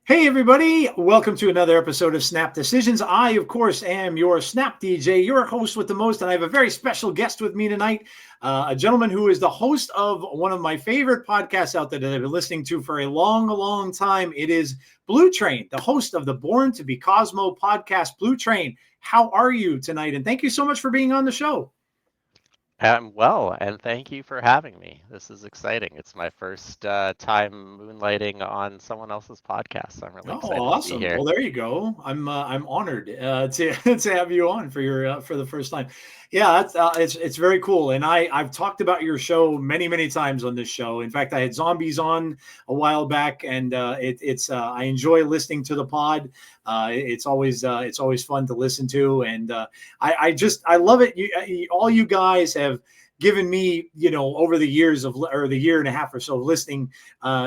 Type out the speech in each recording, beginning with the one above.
Hey everybody, welcome to another episode of Snap Decisions. I, of course, am your Snap DJ, your host with the most, and I have a very special guest with me tonight, a gentleman who is the host of one of my favorite podcasts out there that I've been listening to for a long, long time. It is BLUTRANE, the host of the Born to be Cosmo podcast. BLUTRANE, how are you tonight? And thank you so much for being on the show. Well, and thank you for having me. This is exciting. It's my first time moonlighting on someone else's podcast, so I'm really Oh, excited to be awesome! here. Well, there you go. I'm honored to to have you on for your for the first time. Yeah, that's it's very cool. And I've talked about your show many times on this show. In fact, I had zombies on a while back, and it's I enjoy listening to the pod. It's always fun to listen to, and I love it. All you guys have given me, over the years or the year and a half or so of listening,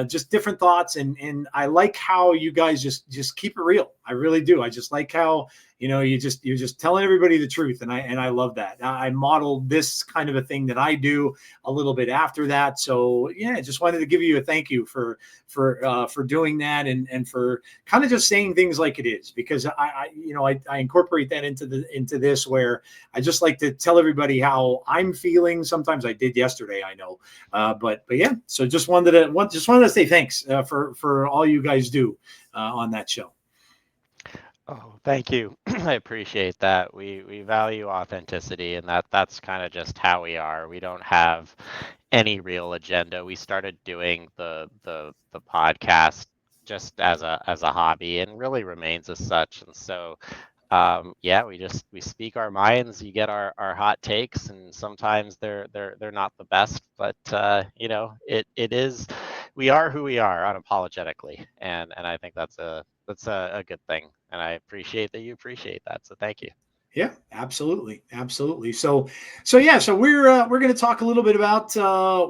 just different thoughts. And I like how you guys just keep it real. I really do. I just like how, you're just telling everybody the truth. And I love that. I modeled this kind of a thing that I do a little bit after that. So yeah, just wanted to give you a thank you for doing that and for kind of just saying things like it is, because I incorporate that into this, where I just like to tell everybody how I'm feeling. Sometimes I did yesterday, I know, but yeah. So just wanted to say thanks for all you guys do on that show. Oh, thank you. I appreciate that. We value authenticity, and that's kind of just how we are. We don't have any real agenda. We started doing the podcast just as a hobby, and really remains as such. And so yeah, we speak our minds. You get our hot takes, and sometimes they're not the best, but it is, we are who we are unapologetically, and I think that's a good thing, and I appreciate that you appreciate that, so thank you. Yeah, absolutely, absolutely. So yeah, so we're going to talk a little bit about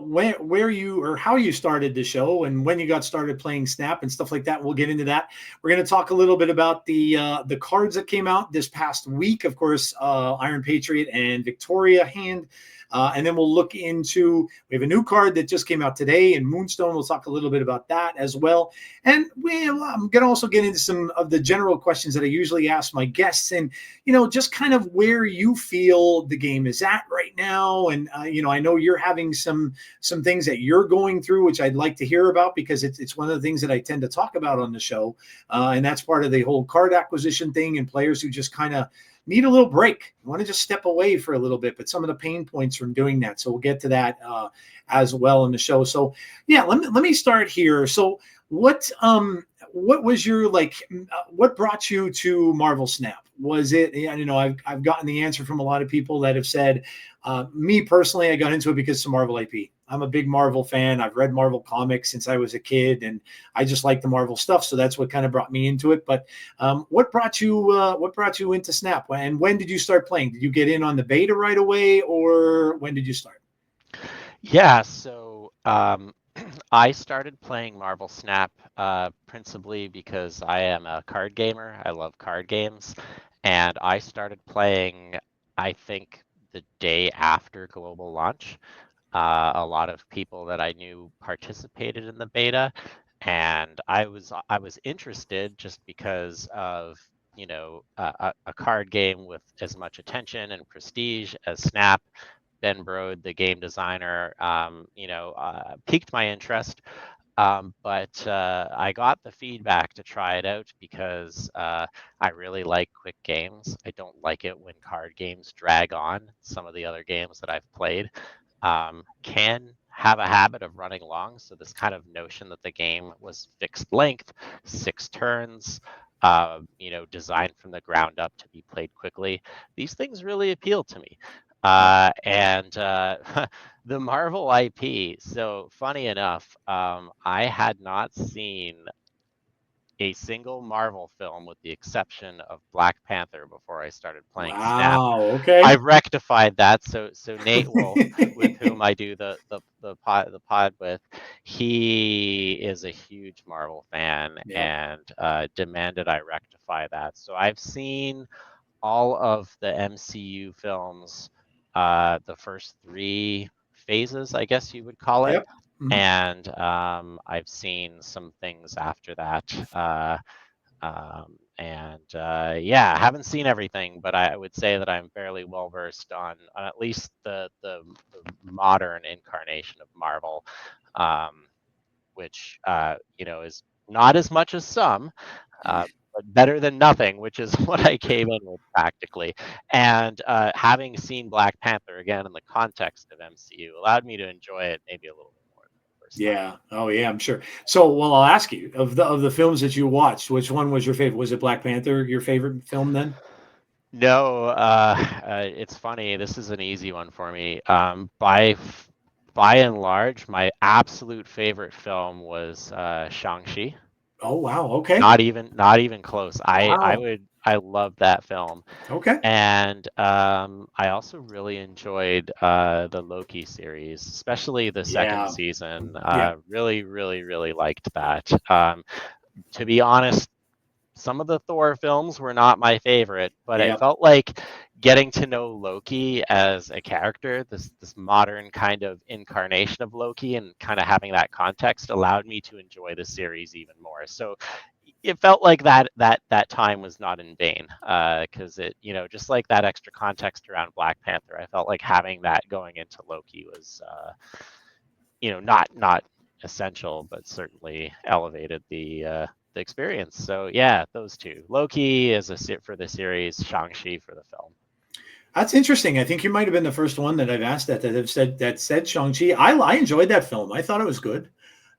where you or how you started the show and when you got started playing Snap and stuff like that. We'll get into that. We're going to talk a little bit about the cards that came out this past week. Of course, Iron Patriot and Victoria Hand. And then we'll look into, we have a new card that just came out today in Moonstone. We'll talk a little bit about that as well. And I'm going to also get into some of the general questions that I usually ask my guests, and, just kind of where you feel the game is at right now. And, I know you're having some things that you're going through, which I'd like to hear about, because it's one of the things that I tend to talk about on the show. And that's part of the whole card acquisition thing, and players who just kind of need a little break. You want to just step away for a little bit, but some of the pain points from doing that. So we'll get to that as well in the show. So yeah, let me start here. So what was your, what brought you to Marvel Snap? Was it, I've gotten the answer from a lot of people that have said, me personally, I got into it because of Marvel IP. I'm a big Marvel fan. I've read Marvel comics since I was a kid, and I just like the Marvel stuff. So that's what kind of brought me into it. But what brought you into Snap? And when did you start playing? Did you get in on the beta right away, or when did you start? Yeah, so I started playing Marvel Snap principally because I am a card gamer. I love card games, and I started playing, I think, the day after global launch. A lot of people that I knew participated in the beta, and I was interested just because of, a card game with as much attention and prestige as Snap. Ben Brode, the game designer, piqued my interest. But I got the feedback to try it out because I really like quick games. I don't like it when card games drag on. Some of the other games that I've played can have a habit of running long. So this kind of notion that the game was fixed length, 6 turns, designed from the ground up to be played quickly, these things really appeal to me. And the Marvel IP. So funny enough, I had not seen a single Marvel film with the exception of Black Panther before I started playing Snap. Wow. Okay. I've rectified that. So Nate Wolf, with whom I do the pod with, he is a huge Marvel fan Yep. and demanded I rectify that. So I've seen all of the MCU films, the first three phases, I guess you would call it. Yep. Mhm. And I've seen some things after that. Yeah, I haven't seen everything, but I would say that I'm fairly well versed on at least the modern incarnation of Marvel, um, which is not as much as some, but better than nothing, which is what I came in with practically. And having seen Black Panther again in the context of MCU allowed me to enjoy it maybe a little bit more than the first time. Yeah. Oh yeah, I'm sure. So, well, I'll ask you of the films that you watched, which one was your favorite? Was it Black Panther your favorite film then? No, it's funny. This is an easy one for me. By and large, my absolute favorite film was Shang-Chi. Oh wow. Okay. Not even close. Wow. I love that film. Okay. And I also really enjoyed the Loki series, especially the second Yeah. season. Yeah. Really, really, really liked that. To be honest, some of the Thor films were not my favorite, but it Yeah. felt like getting to know Loki as a character, this modern kind of incarnation of Loki, and kind of having that context allowed me to enjoy the series even more. So it felt like that time was not in vain, because it just like that extra context around Black Panther, I felt like having that going into Loki was not essential, but certainly elevated the experience. So yeah, those two. Loki is a sit for the series, Shang-Chi for the film. That's interesting. I think you might have been the first one that I've asked that have said Shang-Chi. I enjoyed that film. I thought it was good.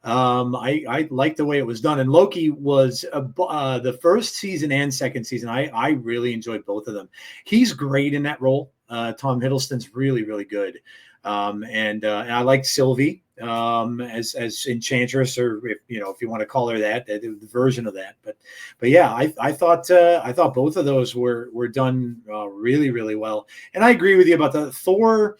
I liked the way it was done, and Loki was the first season and second season. I really enjoyed both of them. He's great in that role. Tom Hiddleston's really good, and I liked Sylvie as Enchantress, or if you want to call her that, the version of that. But yeah, I thought both of those were done really well, and I agree with you about the Thor.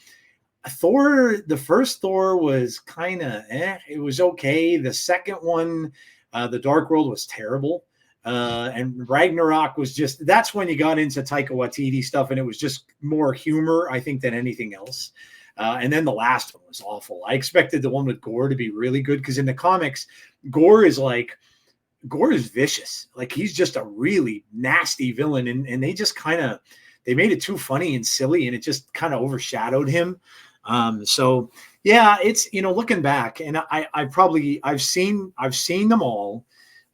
The first Thor was kind of it was okay. The second one, the Dark World, was terrible. And Ragnarok was that's when you got into Taika Waititi stuff, and it was just more humor, I think, than anything else. And then the last one was awful. I expected the one with Gore to be really good, because in the comics, Gore is vicious. Like, he's just a really nasty villain, and they just kind of they made it too funny and silly, and it just kind of overshadowed him. So yeah, it's looking back, and I've seen them all,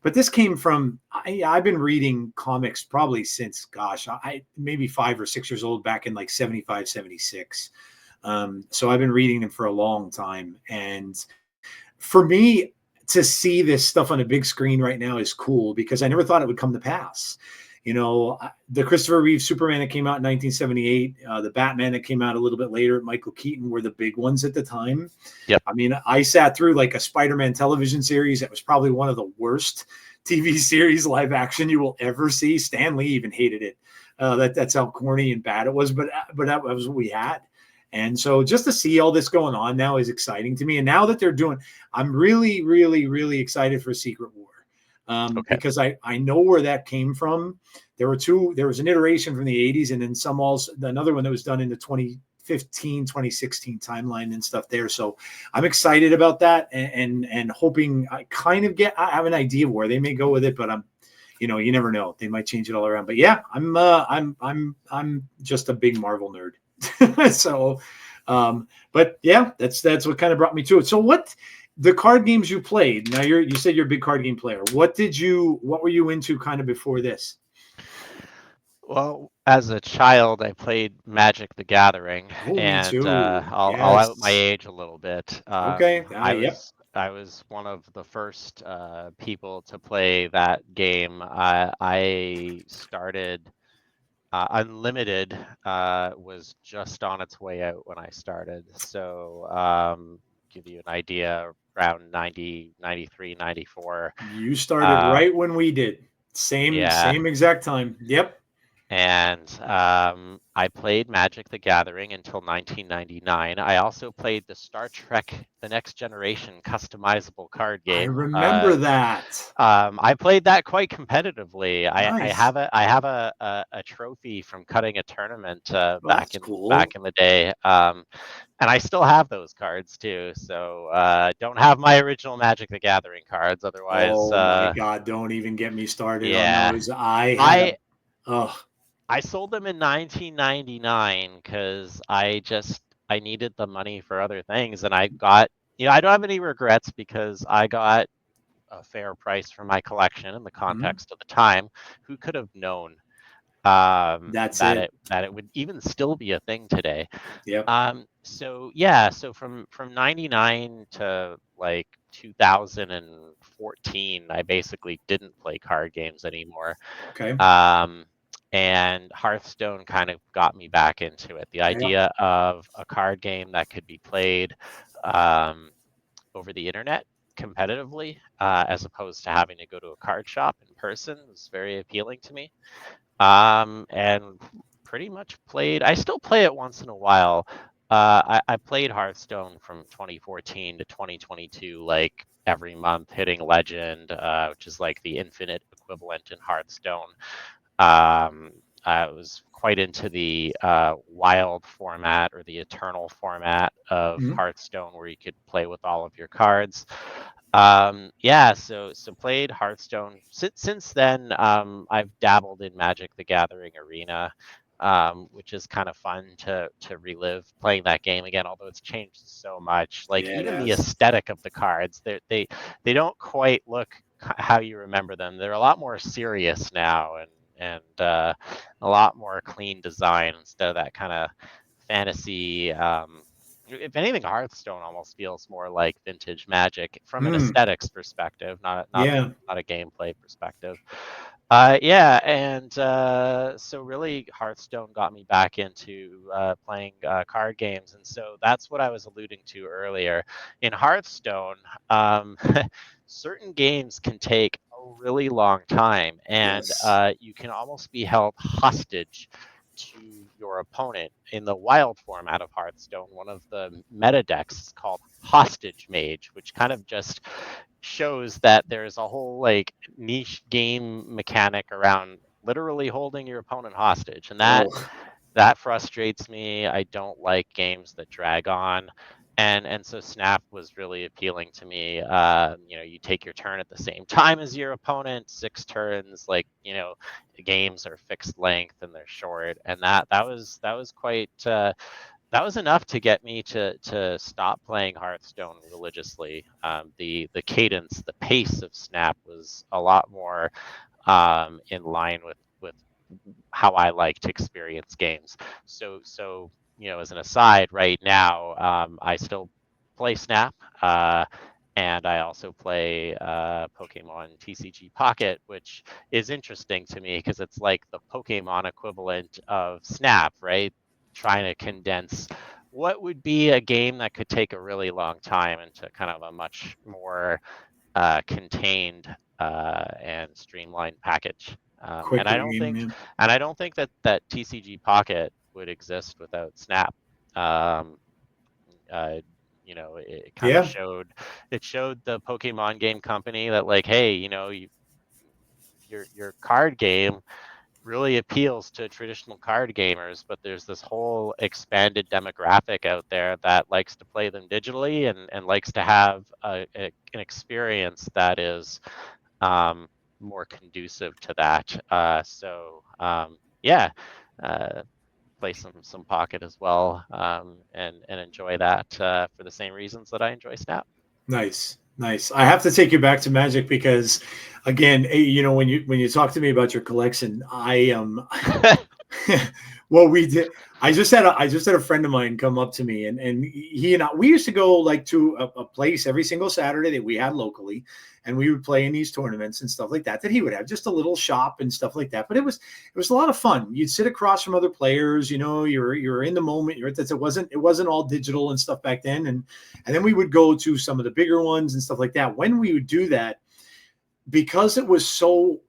but this came from I've been reading comics probably since, gosh, I maybe 5 or 6 years old, back in like 75, 76. So I've been reading them for a long time, and for me to see this stuff on a big screen right now is cool, because I never thought it would come to pass. The Christopher Reeve Superman that came out in 1978, the Batman that came out a little bit later, Michael Keaton, were the big ones at the time. Yep. I mean, I sat through like a Spider-Man television series that was probably one of the worst TV series live action you will ever see. Stan Lee even hated it. That's how corny and bad it was, but that was what we had. And so just to see all this going on now is exciting to me. And now that they're doing, I'm really excited for Secret War, Okay. because I know where that came from. There was an iteration from the 80s, and then another one that was done in the 2015, 2016 timeline and stuff there. So I'm excited about that, and hoping I have an idea of where they may go with it, but you never know. They might change it all around. But yeah, I'm just a big Marvel nerd. So, but yeah, that's what kind of brought me to it. So the card games you played, now you said you're a big card game player. What were you into kind of before this? Well, as a child, I played Magic the Gathering, Oh, me and too. I'll out my Yes. age a little bit. Okay. Yep. I was one of the first people to play that game. I started Unlimited was just on its way out when I started. So give you an idea, around 90, 93, 94. You started Um, right when we did. Same yeah. same exact time. Yep. And I played Magic the Gathering until 1999. I also played the Star Trek The Next Generation customizable card I game. remember that. I played that quite competitively. I Nice. have a trophy from cutting a tournament Well, that's back cool. in the day, and I still have those cards too. So don't have my original Magic the Gathering cards. Otherwise, Oh my God, don't even get me started on yeah, those. I had a I oh, I sold them in 1999 because I needed the money for other things, and I got, I don't have any regrets because I got a fair price for my collection in the mhm, context of the time. Who could have known that's it. that it would even still be a thing today? Yep. So yeah, so from 99 to like 2014, I basically didn't play card games anymore. Okay. Um, and Hearthstone kind of got me back into it. The Yep. idea of a card game that could be played um, over the internet competitively, as opposed to having to go to a card shop in person, was very appealing to me. And pretty much played. I still play it once in a while. I played Hearthstone from 2014 to 2022, like every month, hitting Legend, which is like the infinite equivalent in Hearthstone. Um, I was quite into the wild format or the eternal format of Mhm. Hearthstone, where you could play with all of your cards. Yeah, so played Hearthstone. Since then, I've dabbled in Magic the Gathering Arena, which is kind of fun to relive playing that game again. Although it's changed so much, like Yeah, it even the has. aesthetic of the cards, they don't quite look how you remember them. They're a lot more serious now, and a lot more clean design instead of that kind of fantasy. If anything, Hearthstone almost feels more like vintage Magic from an Mm, aesthetics perspective, yeah. not a gameplay perspective. Yeah, and so really, Hearthstone got me back into playing card games, and so that's what I was alluding to earlier. In Hearthstone, um, certain games can take a really long time, and Yes. you can almost be held hostage to your opponent. In the wild format of Hearthstone, one of the meta decks is called Hostage Mage, which kind of just shows that there's a whole like niche game mechanic around literally holding your opponent hostage, and Oh, that frustrates me. I don't like games that drag on. And so Snap was really appealing to me. You take your turn at the same time as your opponent, 6 turns. Like, the games are fixed length and they're short, and that was quite that was enough to get me to stop playing Hearthstone religiously. The cadence, the pace of Snap was a lot more in line with how I like to experience games. So as an aside, right now I still play Snap, and I also play Pokemon TCG Pocket, which is interesting to me because it's like the Pokemon equivalent of Snap, right? Trying to condense what would be a game that could take a really long time into kind of a much more contained and streamlined package. And quicker I don't game, think, man. that TCG Pocket would exist without Snap. Um, uh, it kind of Yeah. showed the Pokemon game company that, like, hey, your card game really appeals to traditional card gamers, but there's this whole expanded demographic out there that likes to play them digitally and likes to have an experience that is um, more conducive to that. Yeah, uh, play some Pocket as well, and enjoy that for the same reasons that I enjoy Snap. Nice, nice. I have to take you back to Magic because, again, when you talk to me about your collection, I well, we did. I just had a friend of mine come up to me, and he and I, we used to go like to a place every single Saturday that we had locally, and we would play in these tournaments and stuff like that. That he would have just a little shop and stuff like that. But it was a lot of fun. You'd sit across from other players. You know, you're in the moment. It wasn't all digital and stuff back then. And then we would go to some of the bigger ones and stuff like that. When we would do that, because it was so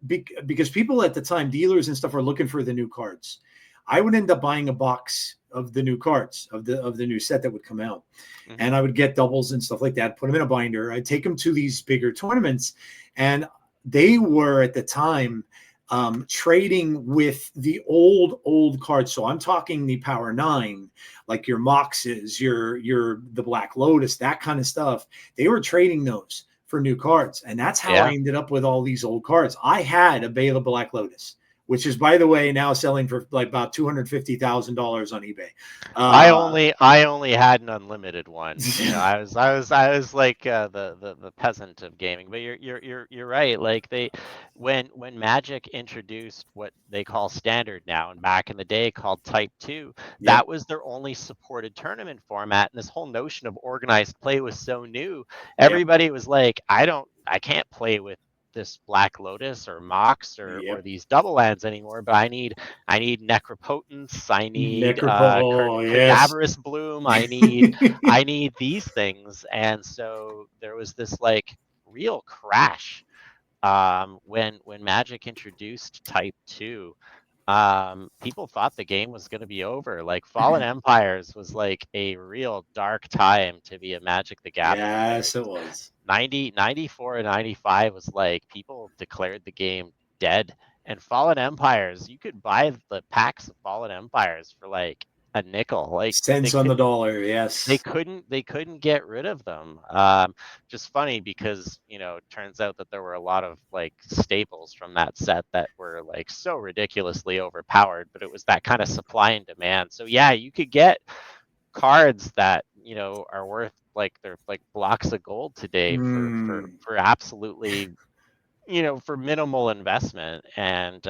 because people at the time, dealers and stuff, were looking for the new cards. I would end up buying a box of the new cards of the new set that would come out, Mm-hmm. and I would get doubles and stuff like that. Put them in a binder. I'd take them to these bigger tournaments, and they were at the time trading with the old cards. So I'm talking the Power Nine, like your Moxes, your the Black Lotus, that kind of stuff. They were trading those for new cards. And that's how I Yeah. ended up with all these old cards. I had a Bela Black Lotus, which is, by the way, now selling for like about $250,000 on eBay. Uh, I only had an unlimited one. You know, I was like the peasant of gaming. But you're right. Like when Magic introduced what they call standard now, and back in the day called Type 2, yep. that was their only supported tournament format. And this whole notion of organized play was so new. Yep. Everybody was like, I can't play with this Black Lotus or Mox or Yep. these double lands anymore, but I need Necropotence, I need Oh, yes. Cadaverous Bloom, I need these things. And so there was this like real crash when Magic introduced Type 2. People thought the game was going to be over. Like Fallen Empires was like a real dark time to be a Magic the Gathering player. Yes, it was. 94 and 95 was like people declared the game dead. And Fallen Empires, you could buy the packs of Fallen Empires for like a nickel. Like Cents on the dollar. Yes. they couldn't get rid of them. Just funny because you know it turns out that there were a lot of like staples from that set that were like so ridiculously overpowered, but it was that kind of supply and demand. So yeah, you could get cards that you know are worth like they're like blocks of gold today Mm. for absolutely you know for minimal investment. And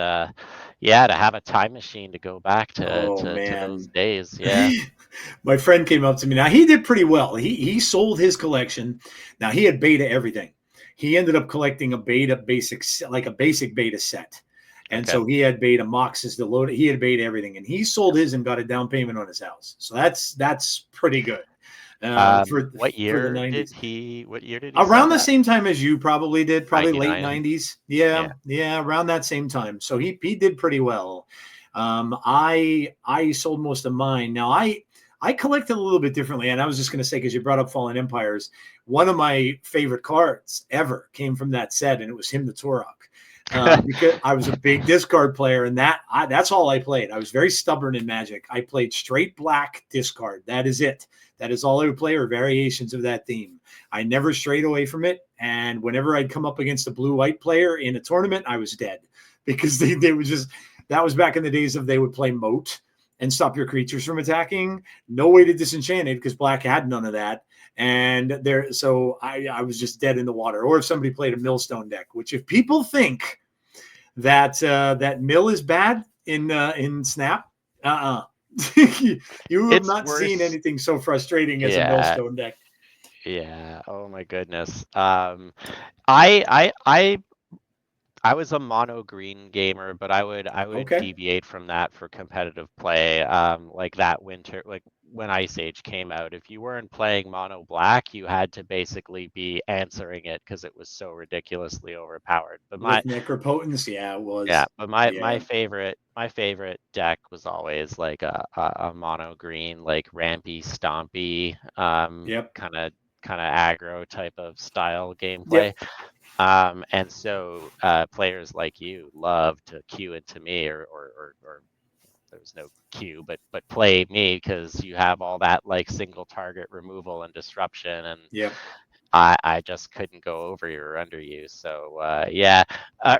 yeah, to have a time machine to go back Oh, to those man. days. Yeah. My friend came up to me. Now he did pretty well. He sold his collection. Now he had beta everything. He ended up collecting a beta basic, like a basic beta set, and Okay. so he had beta Moxes, the load. He had beta everything, and he sold his and got a down payment on his house. So that's pretty good for the '90s. What year did he sell Around the that? same time as you probably did, probably late 99. '90s. Yeah, Yeah. yeah, around that same time. So he did pretty well. I sold most of mine. Now I collected a little bit differently, and I was just going to say because you brought up Fallen Empires, one of my favorite cards ever came from that set, and it was him, the Turok. Because I was a big discard player, and that's all I played. I was very stubborn in Magic. I played straight black discard. That is it. That is all I would play, or variations of that theme. I never strayed away from it. And whenever I'd come up against a blue-white player in a tournament, I was dead because they would just. That was back in the days of they would play moat and stop your creatures from attacking. No way to disenchant it because black had none of that. And so I was just dead in the water. Or if somebody played a millstone deck, which if people think that mill is bad in Snap, you have It's not seen worse. anything so frustrating as a Yeah. millstone deck. Yeah. Oh my goodness. I I I I was a mono green gamer, but I would Okay, deviate from that for competitive play. Like that winter, like when Ice Age came out, if you weren't playing mono black, you had to basically be answering it because it was so ridiculously overpowered. But with Necropotence, yeah, it yeah, was. but Yeah, my favorite deck was always like a mono green, like rampy, stompy, yep, kind of aggro type of style gameplay. yep, And so players like you love to queue into me, or there was no queue, but play me because you have all that like single target removal and disruption, and yep. I just couldn't go over you or under you. So yeah,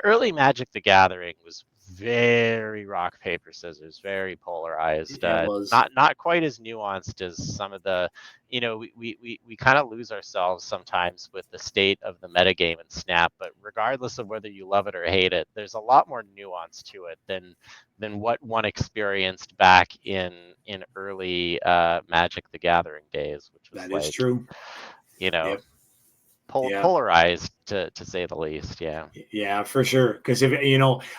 early Magic the Gathering was very rock paper scissors, very polarized. It was. Not quite as nuanced as some of the, we kind of lose ourselves sometimes with the state of the metagame in Snap. But regardless of whether you love it or hate it, there's a lot more nuance to it than what one experienced back in early Magic the Gathering days, which was That is like, true. you know, Yep. Yeah. polarized to say the least. Yeah. Yeah, for sure. Because if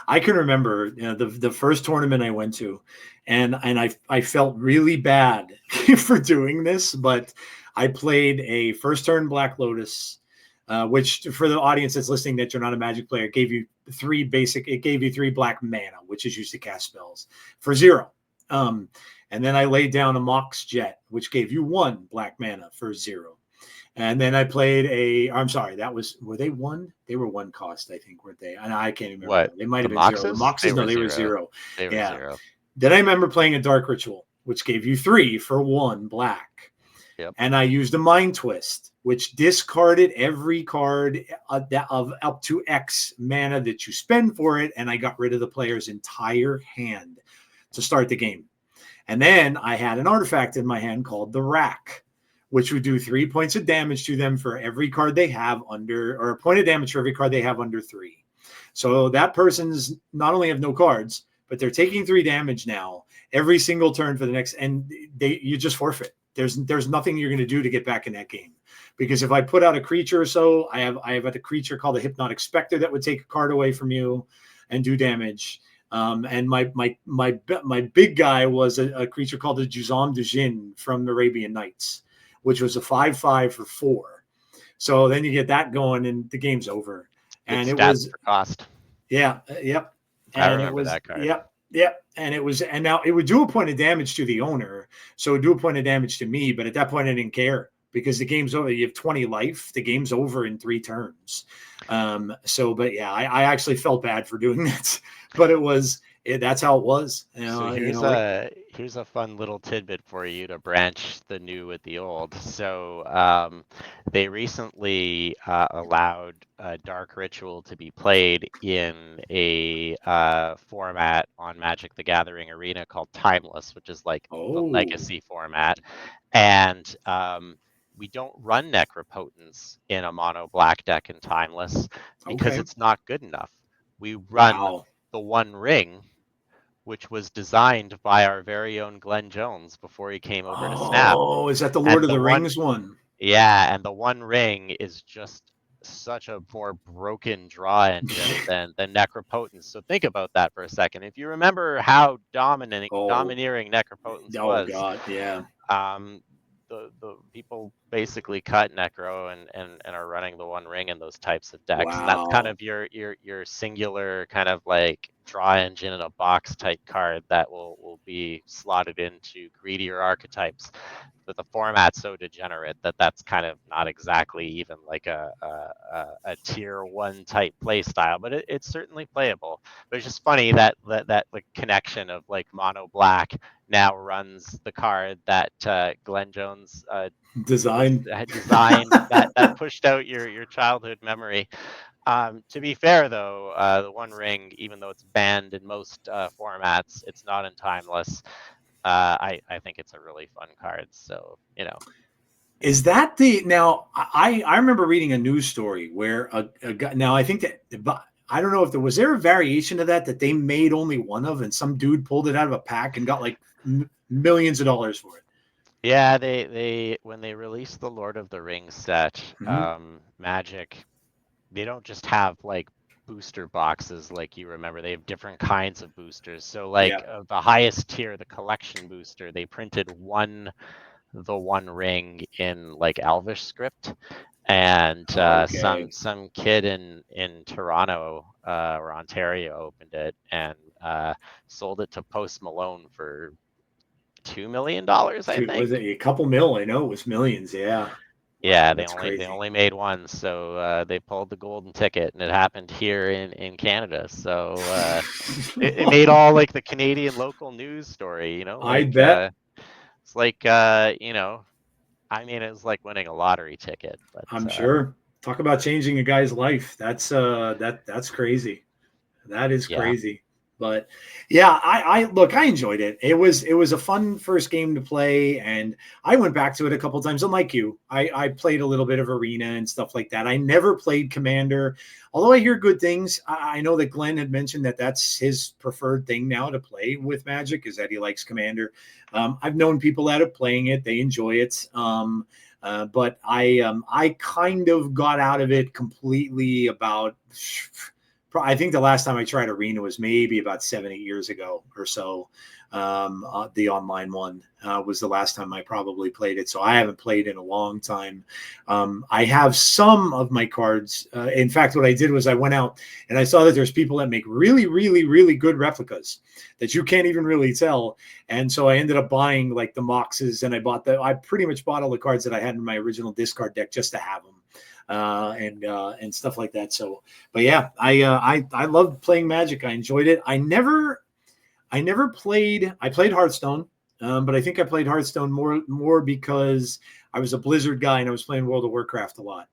I can remember the first tournament I went to, and I felt really bad for doing this, but I played a first turn Black Lotus, which for the audience that's listening that you're not a Magic player, it gave you three black mana, which is used to cast spells for 0. And then I laid down a Mox Jet, which gave you 1 black mana for 0. And then I played I'm sorry, were they 1? They were 1 cost, I think, weren't they? And I can't even remember. What, They might the have been 0. The Moxes? Moxes, no, they were 0. They were Yeah. 0. Then I remember playing a Dark Ritual, which gave you 3 for 1 black. Yep. And I used a Mind Twist, which discarded every card of up to X mana that you spend for it, and I got rid of the player's entire hand to start the game. And then I had an artifact in my hand called the Rack, which would do 3 points of damage to them for every card they have under, or a point of damage for every card they have under 3. So that person's not only have no cards, but they're taking 3 damage now every single turn for the next, and you just forfeit. There's nothing you're going to do to get back in that game, because if I put out a creature or so, I have a creature called the Hypnotic Spectre that would take a card away from you and do damage. And my big guy was a creature called the Juzam de Jin from the Arabian Nights, which was a 5/5 for 4. So then you get that going, and the game's over. And Good it stats was, for cost. yeah, yep. I And it remember was, that card. yep. And it was, and now it would do a point of damage to the owner. So it would do a point of damage to me. But at that point, I didn't care, because the game's over. You have 20 life. The game's over in 3 turns. But yeah, I actually felt bad for doing that, but that's how it was. So here's a fun little tidbit for you to branch the new with the old. So they recently allowed Dark Ritual to be played in a format on Magic the Gathering Arena called Timeless, which is like the legacy format. And we don't run Necropotence in a mono black deck in Timeless because it's not good enough. We run the One Ring, which was designed by our very own Glenn Jones before he came over to Snap. Oh, is that the Lord of the Rings one? Yeah, and the One Ring is just such a more broken draw engine than Necropotence. So think about that for a second. If you remember how domineering Necropotence was, God, yeah. The people basically cut Necro and are running the One Ring in those types of decks. And that's kind of your singular kind of like draw engine in a box type card that will be slotted into greedier archetypes. But the format's so degenerate that's kind of not exactly even like a tier 1 type play style, but it's certainly playable. But it's just funny that like connection of like mono black now runs the card that Glenn Jones designed that pushed out your childhood memory. To be fair, though, the One Ring, even though it's banned in most formats, it's not in Timeless. I think it's a really fun card. So, Is that now? I remember reading a news story where a guy. Now I think that, I don't know if was there a variation of that they made only one of, and some dude pulled it out of a pack and got like millions of dollars for it. Yeah, they when they released the Lord of the Rings set, Magic, they don't just have like booster boxes like you remember. They have different kinds of boosters. So like the highest tier, the collection booster, they printed the One Ring in like Elvish script, and some kid in Toronto or Ontario opened it and sold it to Post Malone for $2 million. I think. Was it a couple mil? I know it was millions. Yeah. Yeah, they only made one, so they pulled the golden ticket, and it happened here in Canada. So it made all like the Canadian local news story. I bet. It's like I mean, it was like winning a lottery ticket. But I'm sure. Talk about changing a guy's life. That's crazy. That is crazy. But yeah, I look, I enjoyed it. It was a fun first game to play, and I went back to it a couple times. Unlike you, I played a little bit of Arena and stuff like that. I never played Commander, although I hear good things. I know that Glenn had mentioned that that's his preferred thing now to play with Magic, is that he likes Commander. I've known people that are playing it; they enjoy it. But I kind of got out of it completely about. I think the last time I tried Arena was maybe about 7, 8 years ago or so. The online one was the last time I probably played it. So I haven't played in a long time. I have some of my cards. In fact, what I did was I went out and I saw that there's people that make really, really, really good replicas that you can't even really tell. And so I ended up buying like the Moxes, and I pretty much bought all the cards that I had in my original discard deck just to have them. And stuff like that. So, but yeah, I loved playing Magic. I enjoyed it. I never played. I played Hearthstone, but I think I played Hearthstone more because I was a Blizzard guy and I was playing World of Warcraft a lot.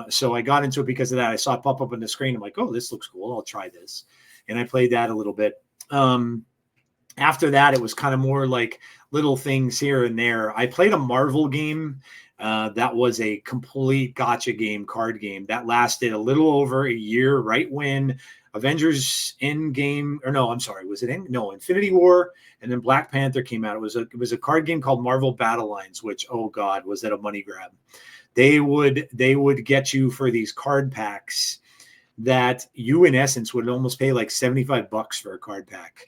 So I got into it because of that. I saw it pop up on the screen. I'm like, oh, this looks cool. I'll try this, and I played that a little bit. After that, it was kind of more like little things here and there. I played a Marvel game. That was a complete gotcha game, card game that lasted a little over a year, right when Avengers Endgame, or no, I'm sorry, was it no, Infinity War, and then Black Panther came out. It was a card game called Marvel Battle Lines, which, oh God, was that a money grab? They would get you for these card packs that you in essence would almost pay like $75 for a card pack.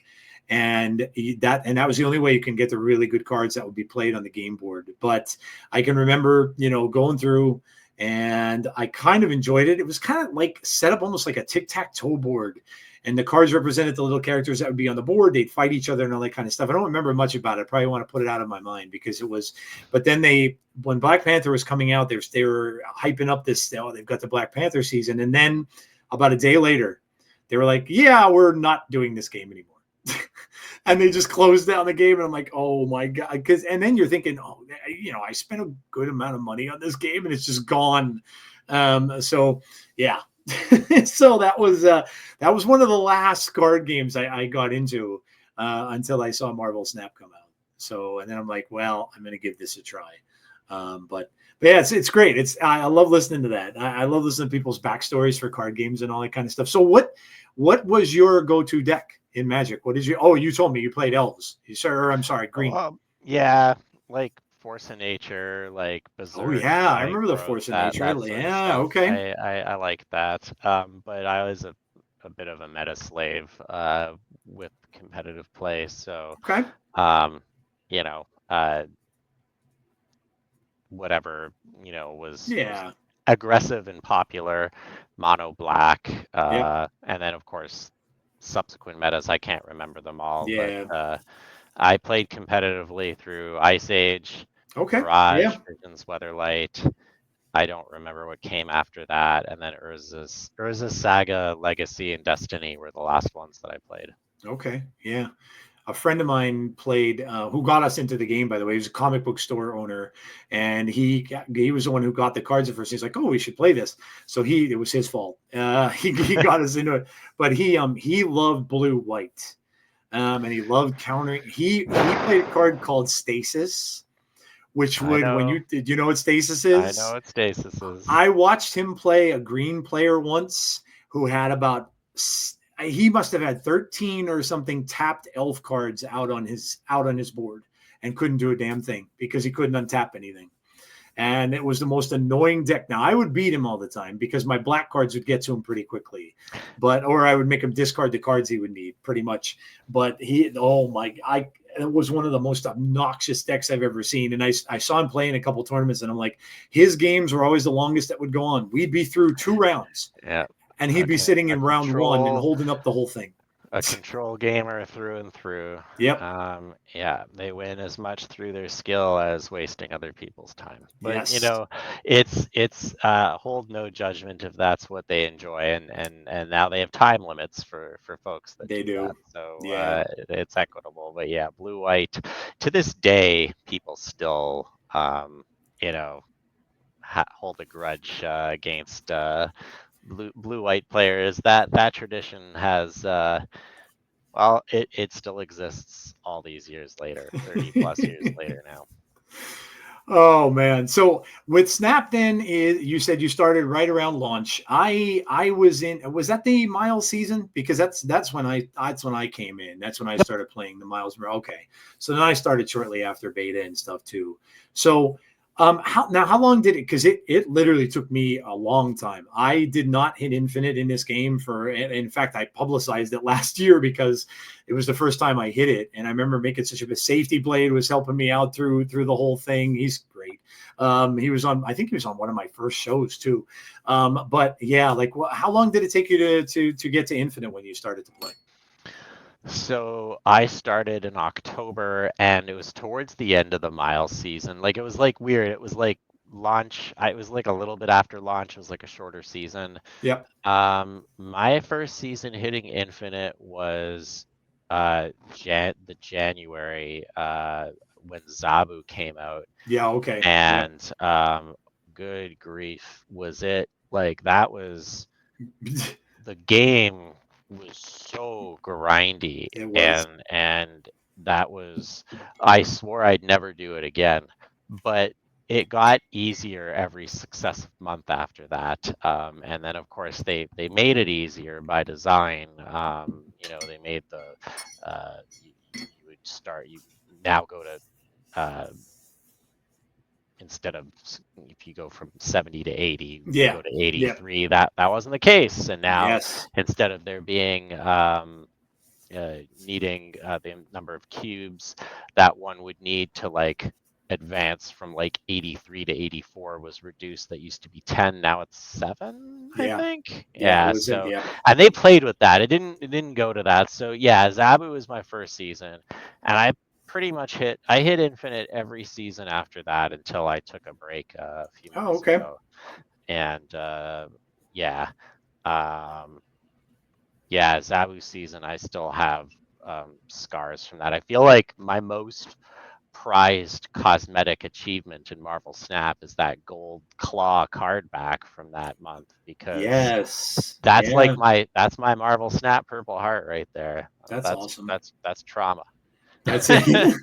And that was the only way you can get the really good cards that would be played on the game board. But I can remember, going through, and I kind of enjoyed it. It was kind of like set up almost like a tic-tac-toe board, and the cards represented the little characters that would be on the board. They'd fight each other and all that kind of stuff. I don't remember much about it. I probably want to put it out of my mind because it was. But then when Black Panther was coming out, they were hyping up this. Oh, they've got the Black Panther season, and then about a day later, they were like, "Yeah, we're not doing this game anymore." And they just closed down the game, and I'm like, oh my God. And then you're thinking, oh, I spent a good amount of money on this game and it's just gone. So yeah. So that was one of the last card games I got into until I saw Marvel Snap come out. So, and then I'm like, well, I'm going to give this a try. But yeah, it's great. I love listening to that. I love listening to people's backstories for card games and all that kind of stuff. So what was your go-to deck in Magic? What did you? Oh, you told me you played elves. I'm sorry, green. Yeah, like Force of Nature, like Oh Berserk, yeah, I like remember the Growth, Force of that Nature. sort of Yeah, stuff. okay, I like that. But I was a bit of a meta slave with competitive play, so okay, um, you know, uh, whatever was yeah, aggressive and popular, mono black, yep, and then of course subsequent metas. I can't remember them all, but yeah, I played competitively through Ice Age, okay, Mirage, yeah, Visions, Weatherlight. I don't remember what came after that, and then Urza's Saga, Legacy, and Destiny were the last ones that I played. okay, yeah. A friend of mine played, who got us into the game, by the way. He was a comic book store owner, and he was the one who got the cards at first. He's like, "Oh, we should play this." So it was his fault. He got us into it, but he loved blue white, and he loved countering. He played a card called Stasis, which I would when know, did you know what Stasis I know is? what Stasis is. I watched him play a green player once who had he must have had 13 or something tapped elf cards out on his board and couldn't do a damn thing because he couldn't untap anything. And it was the most annoying deck. Now I would beat him all the time because my black cards would get to him pretty quickly, or I would make him discard the cards he would need pretty much. But it was one of the most obnoxious decks I've ever seen. And I saw him play in a couple tournaments, and I'm like, his games were always the longest that would go on. We'd be through 2 rounds, Yeah. and he'd be sitting A in round one and control holding up the whole thing. a control gamer through and through. Yep. Yeah, they win as much through their skill as wasting other people's time. But Yes, it's hold no judgment if that's what they enjoy, and now they have time limits for folks that they do that. do. So Yeah. it's equitable. But yeah, blue white to this day, people still you know hold a grudge against blue white players. That tradition has Well, it still exists all these years later, 30 plus years later now. Oh man. So with Snap then is you said you started right around launch. I was that the Miles season? Because that's when I came in. That's when I Yep. started playing the Miles. Okay. So then I started shortly after beta and stuff too. So how long did it, because it literally took me a long time. I did not hit infinite in this game for, in fact I publicized it last year because it was the first time I hit it, and I remember making such a safety blade was helping me out through the whole thing. He's great. He was on, I think he was on one of my first shows too. But yeah, like how long did it take you to get to infinite when you started to play? So I started in October, and it was towards the end of the Miles season. Like it was like weird. It was like launch. It was like a little bit after launch. It was like a shorter season. Yep. My first season hitting Infinite was the January when Zabu came out, Yeah. Okay. Yep. and good grief, was it like that was the game was so grindy, It was. and that was I swore I'd never do it again, but it got easier every successive month after that, and then of course they made it easier by design. They made the you would start you now go to uh, instead of if you go from 70 to 80, you Yeah. go to Yep. 83. That wasn't the case, and now Yes. instead of there being needing the number of cubes that one would need to like advance from like 83 to 84 was reduced. That used to be 10, now it's 7, I Yeah. think. Yeah. It Yeah, was. so Yeah. and they played with that. It didn't go to that. So yeah, Zabu was my first season, and I hit infinite every season after that until I took a break a few Oh, months okay. ago. And yeah. Um yeah, Zabu season, I still have scars from that. I feel like my most prized cosmetic achievement in Marvel Snap is that gold claw card back from that month, because Yes. that's like Yeah. that's my Marvel Snap purple heart right there. That's That's awesome. that's trauma. That's it.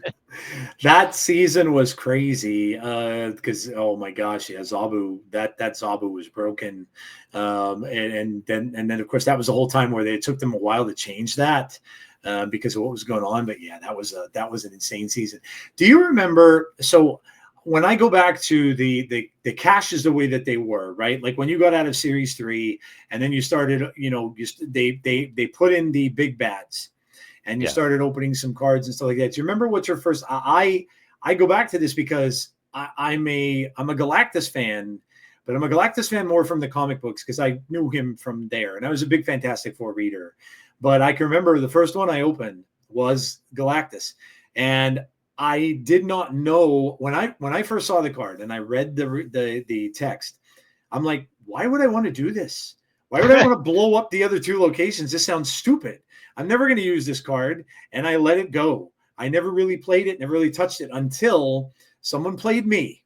That season was crazy because oh my gosh, yeah, Zabu, that Zabu was broken, and then of course that was the whole time where it took them a while to change that because of what was going on. But yeah, that was an insane season. Do you remember? So when I go back to the caches the way that they were, right? Like when you got out of Series 3 and then you started, they put in the big bads and you Yeah. started opening some cards and stuff like that. Do you remember what's your first? I go back to this because I'm a Galactus fan, but I'm a Galactus fan more from the comic books because I knew him from there, and I was a big Fantastic Four reader. But I can remember the first one I opened was Galactus, and I did not know when I first saw the card and I read the text. I'm like, why would I want to do this? Why would I want to blow up the other two locations? This sounds stupid. I'm never going to use this card. And I let it go. I never really played it, never really touched it until someone played me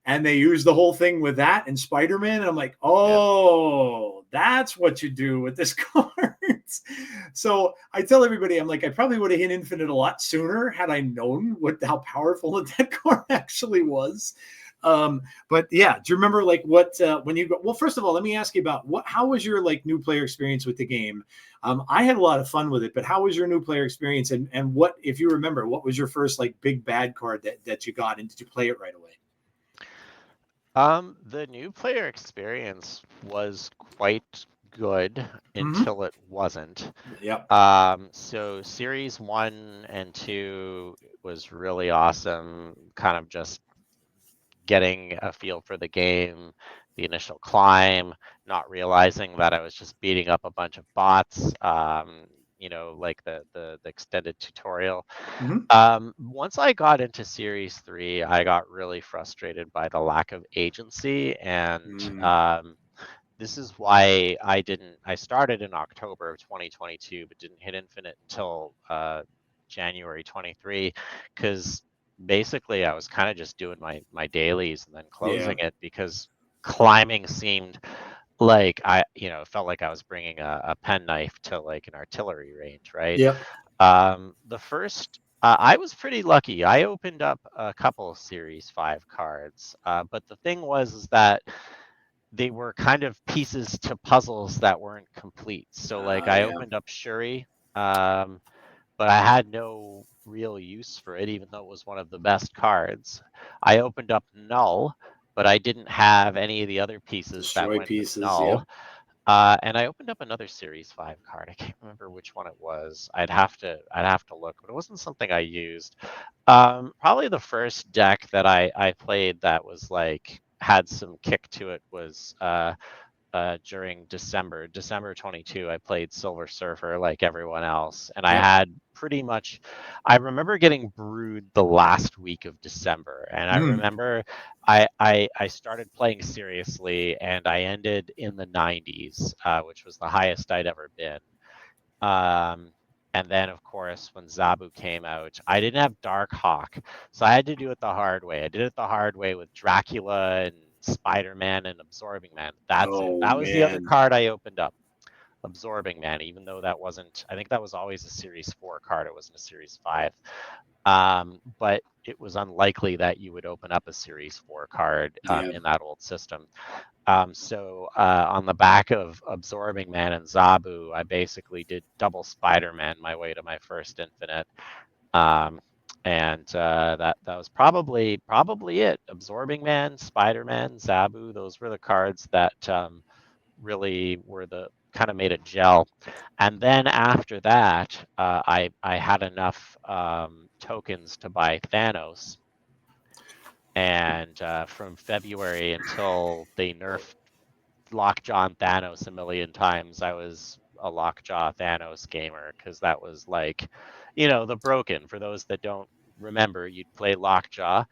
and they used the whole thing with that and Spider-Man. And I'm like, Yeah. oh, that's what you do with this card. So I tell everybody, I'm like, I probably would have hit Infinite a lot sooner had I known how powerful that card actually was. But yeah, do you remember like what when you go? Well, first of all, let me ask you about how was your like new player experience with the game? I had a lot of fun with it, but how was your new player experience? And what, if you remember, what was your first like big bad card that you got, and did you play it right away? The new player experience was quite good Mm-hmm. until it wasn't. Yep. So series 1 and 2 was really awesome, kind of just getting a feel for the game, the initial climb, not realizing that I was just beating up a bunch of bots, like the extended tutorial. Mm-hmm. Once I got into Series 3, I got really frustrated by the lack of agency, and Mm, this is why I started in October of 2022, but didn't hit Infinite until January 23, because basically I was kind of just doing my dailies and then closing yeah. it because climbing seemed like it felt like I was bringing a penknife to like an artillery range, right? Yep. The first, I was pretty lucky. I opened up a couple of Series 5 cards, but the thing was is that they were kind of pieces to puzzles that weren't complete. So like I Yeah. opened up Shuri, um, but I had no real use for it, even though it was one of the best cards. I opened up Null, but I didn't have any of the other pieces that Destroy went with pieces. Null. Yep. And I opened up another Series 5 card. I can't remember which one it was. I'd have to look, but it wasn't something I used. Probably the first deck that I played that was like had some kick to it was during December 22. I played Silver Surfer like everyone else, and I Yep. had pretty much. I remember getting brewed the last week of December, and I Mm. remember I started playing seriously, and I ended in the 90s, which was the highest I'd ever been. Um, and then, of course, when Zabu came out, I didn't have Dark Hawk, so I had to do it the hard way. I did it the hard way with Dracula and Spider-Man and Absorbing Man. That's it. Oh That was the other man. card I opened up, Absorbing Man, even though that wasn't, I think that was always a Series 4 card. It wasn't a Series 5. But it was unlikely that you would open up a Series 4 card Yeah. in that old system. So on the back of Absorbing Man and Zabu, I basically did double Spider-Man my way to my first Infinite, um, and that was probably it. Absorbing Man, Spider-Man, Zabu. Those were the cards that really were the kind of made a gel. And then after that, I had enough tokens to buy Thanos. And from February until they nerfed Lockjaw and Thanos a million times, I was a Lockjaw Thanos gamer because that was like, the broken. For those that don't remember, you'd play Lockjaw,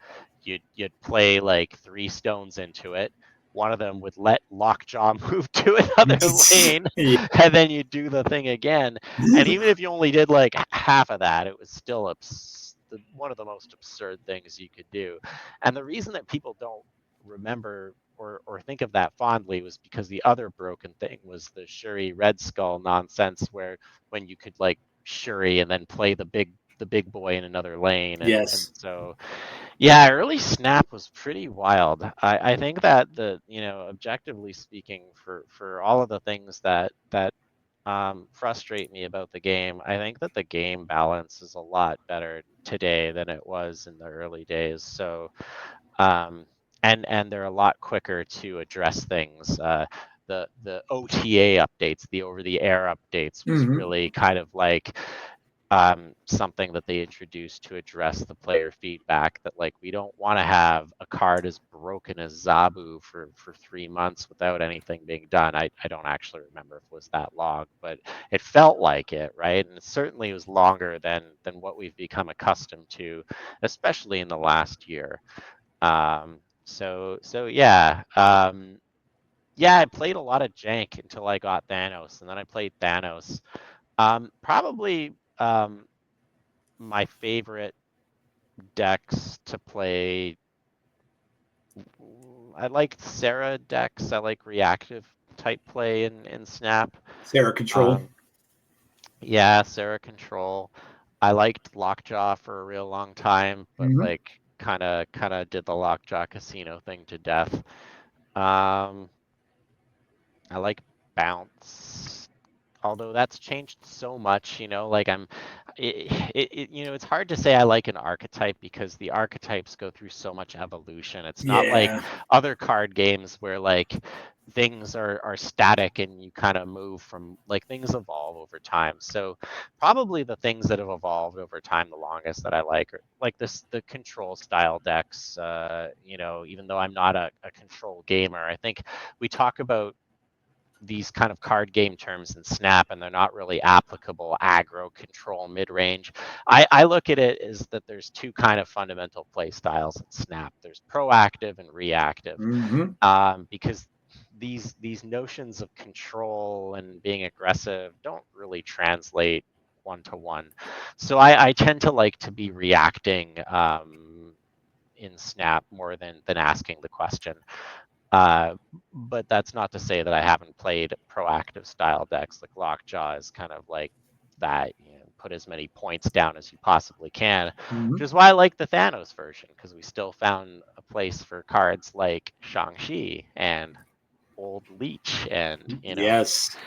you'd play like 3 stones into it. One of them would let Lockjaw move to another lane, Yeah. and then you do the thing again. And even if you only did like half of that, it was still one of the most absurd things you could do. And the reason that people don't remember or think of that fondly was because the other broken thing was the Shuri Red Skull nonsense, where when you could like Shuri and then play the big boy in another lane, and Yes. so yeah, early Snap was pretty wild. I think that objectively speaking, for all of the things that frustrate me about the game, I think that the game balance is a lot better today than it was in the early days. So um, and they're a lot quicker to address things. The OTA updates, the over-the-air updates, was Hmm. really kind of like something that they introduced to address the player feedback that like we don't want to have a card as broken as Zabu for 3 months without anything being done. I don't actually remember if it was that long, but it felt like it, right? And it certainly was longer than what we've become accustomed to, especially in the last year. So yeah. Yeah, I played a lot of jank until I got Thanos, and then I played Thanos. Probably my favorite decks to play. I like Sarah decks. I like reactive type play in Snap. Sarah control. Um, yeah, Sarah control. I liked Lockjaw for a real long time, but Hmm. like kind of did the Lockjaw Casino thing to death. Um, I like Bounce, although that's changed so much, like it's hard to say I like an archetype because the archetypes go through so much evolution. It's not like Yeah. other card games where like things are static and you kind of move from like things evolve over time. So probably the things that have evolved over time the longest that I like are like the control style decks. Even though I'm not a control gamer, I think we talk about these kind of card game terms in Snap, and they're not really applicable aggro, control, mid range. I look at it as that there's two kind of fundamental play styles in Snap. There's proactive and reactive, Hmm. because these notions of control and being aggressive don't really translate one to one. So I tend to like to be reacting in Snap more than asking the question. Uh, but that's not to say that I haven't played proactive style decks. Like Lockjaw is kind of like that. You know, put as many points down as you possibly can, which Mhm. is why I like the Thanos version, because we still found a place for cards like Shang-Chi and Old Leech and Yes.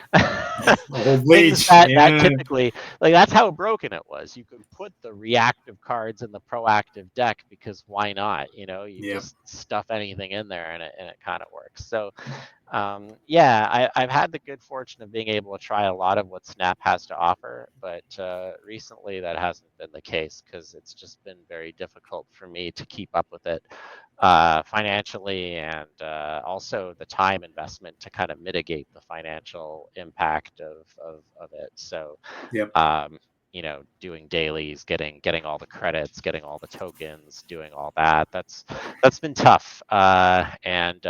Old things leech. that Yeah. typically, like, that's how broken it was. You could put the reactive cards in the proactive deck because why not? You Yep. just stuff anything in there and it kind of works. So yeah, I've had the good fortune of being able to try a lot of what Snap has to offer, but recently that hasn't been the case because it's just been very difficult for me to keep up with it financially, and also the time investment to kind of mitigate the financial impact of it. So, Yep. um, doing dailies, getting all the credits, getting all the tokens, doing all that. That's been tough. And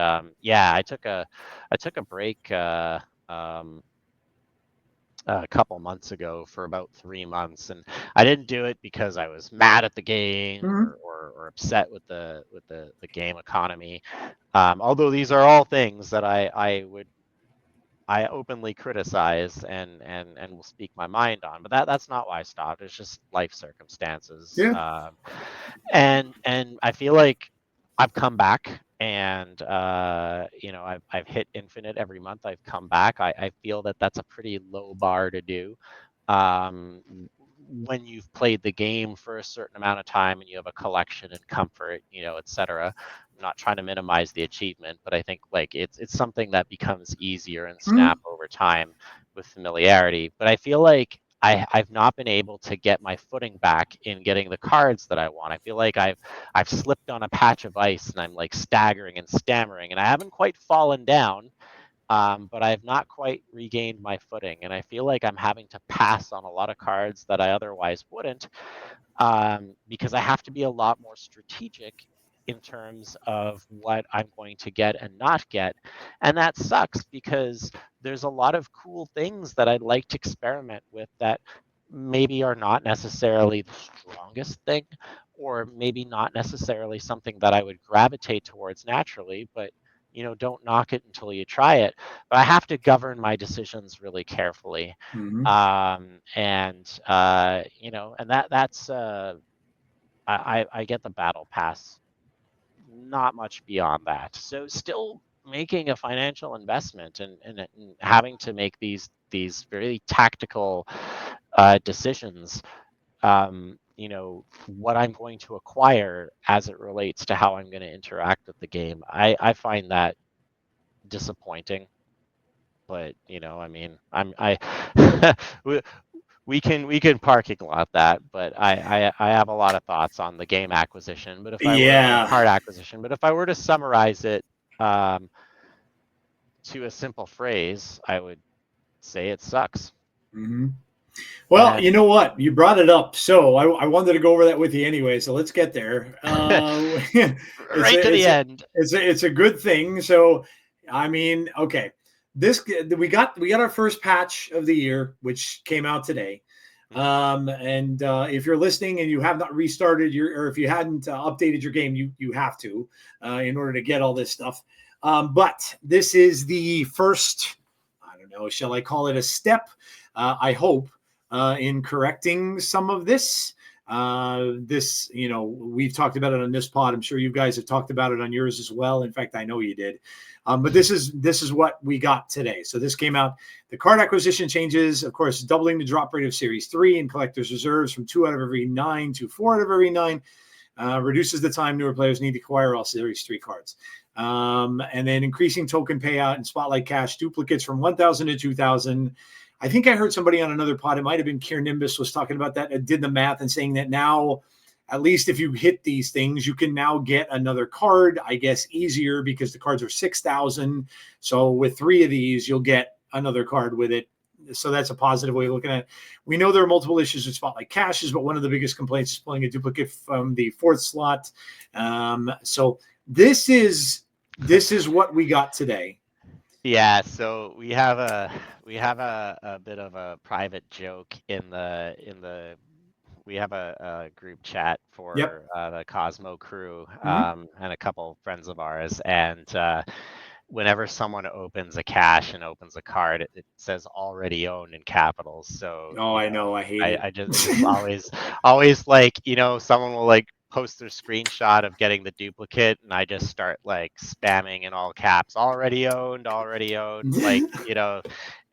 yeah, I took a break. Um, a couple months ago for about 3 months, and I didn't do it because I was mad at the game Mhm. or upset with the game economy. Although these are all things that I openly criticize and will speak my mind on, but that's not why I stopped. It's just life circumstances. Yeah. And I feel like I've come back, and I've hit infinite every month. I've come back. I feel that that's a pretty low bar to do. Um, when you've played the game for a certain amount of time and you have a collection and comfort, etc. I'm not trying to minimize the achievement, but I think like it's something that becomes easier in Mhm. Snap over time with familiarity. But I feel like I've not been able to get my footing back in getting the cards that I want. I feel like I've slipped on a patch of ice and I'm like staggering and stammering, and I haven't quite fallen down, but I've not quite regained my footing. And I feel like I'm having to pass on a lot of cards that I otherwise wouldn't, because I have to be a lot more strategic in terms of what I'm going to get and not get. And that sucks because there's a lot of cool things that I'd like to experiment with that maybe are not necessarily the strongest thing, or maybe not necessarily something that I would gravitate towards naturally, but don't knock it until you try it. But I have to govern my decisions really carefully. Mhm. And I get the battle pass, not much beyond that. So still making a financial investment, and having to make these very tactical decisions. What I'm going to acquire as it relates to how I'm going to interact with the game. I find that disappointing. But I mean, I we, we can parking lot that, but I have a lot of thoughts on the game acquisition. But if I were or Yeah. card acquisition, but if I were to summarize it um, to a simple phrase, I would say it sucks. Mhm. Well, you And know what? You brought it up, so I wanted to go over that with you anyway. So let's get there. It's right to a the it's a end. it's a good thing. So, I mean, okay, this we got our first patch of the year, which came out today. Mhm. And if you're listening and you have not restarted or if you hadn't updated your game, you have to in order to get all this stuff. But this is the first. I don't know. Shall I call it a step? I hope in correcting some of this. We've talked about it on this pod. I'm sure you guys have talked about it on yours as well. In fact, I know you did. But this is what we got today. So this came out. The card acquisition changes, of course, doubling the drop rate of Series 3 and collector's reserves from 2 out of every 9 to 4 out of every 9. Reduces the time newer players need to acquire all Series 3 cards. And then increasing token payout and Spotlight Cash duplicates from 1,000 to 2,000. I think I heard somebody on another pod, it might have been Kier Nimbus, was talking about that, did the math and saying that now, at least if you hit these things, you can now get another card, I guess, easier because the cards are 6,000. So with 3 of these, you'll get another card with it. So that's a positive way of looking at it. We know there are multiple issues with Spotlight Caches, but one of the biggest complaints is pulling a duplicate from the 4th slot. So this is what we got today. Yeah, so we have a bit of a private joke in the we have a group chat Yep. for the Cosmo crew, Mm-hmm. and a couple friends of ours, and whenever someone opens a cache and opens a card, it says already owned in capitals. So, Oh, I know. I hate it. I just always like, someone will like post their screenshot of getting the duplicate, and I just start like spamming in all caps, already owned, already owned. Like,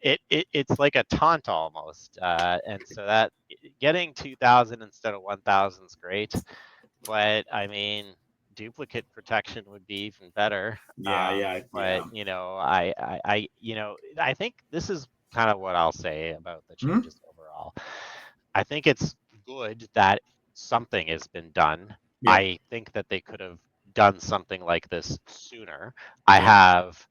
it's like a taunt almost. And so that getting 2,000 instead of 1,000 is great. But I mean, duplicate protection would be even better. Yeah, yeah, But yeah. I think this is kind of what I'll say about the Hmm? changes overall. I think it's good that something has been done. Yep, I think that they could have done something like this sooner. I yep. have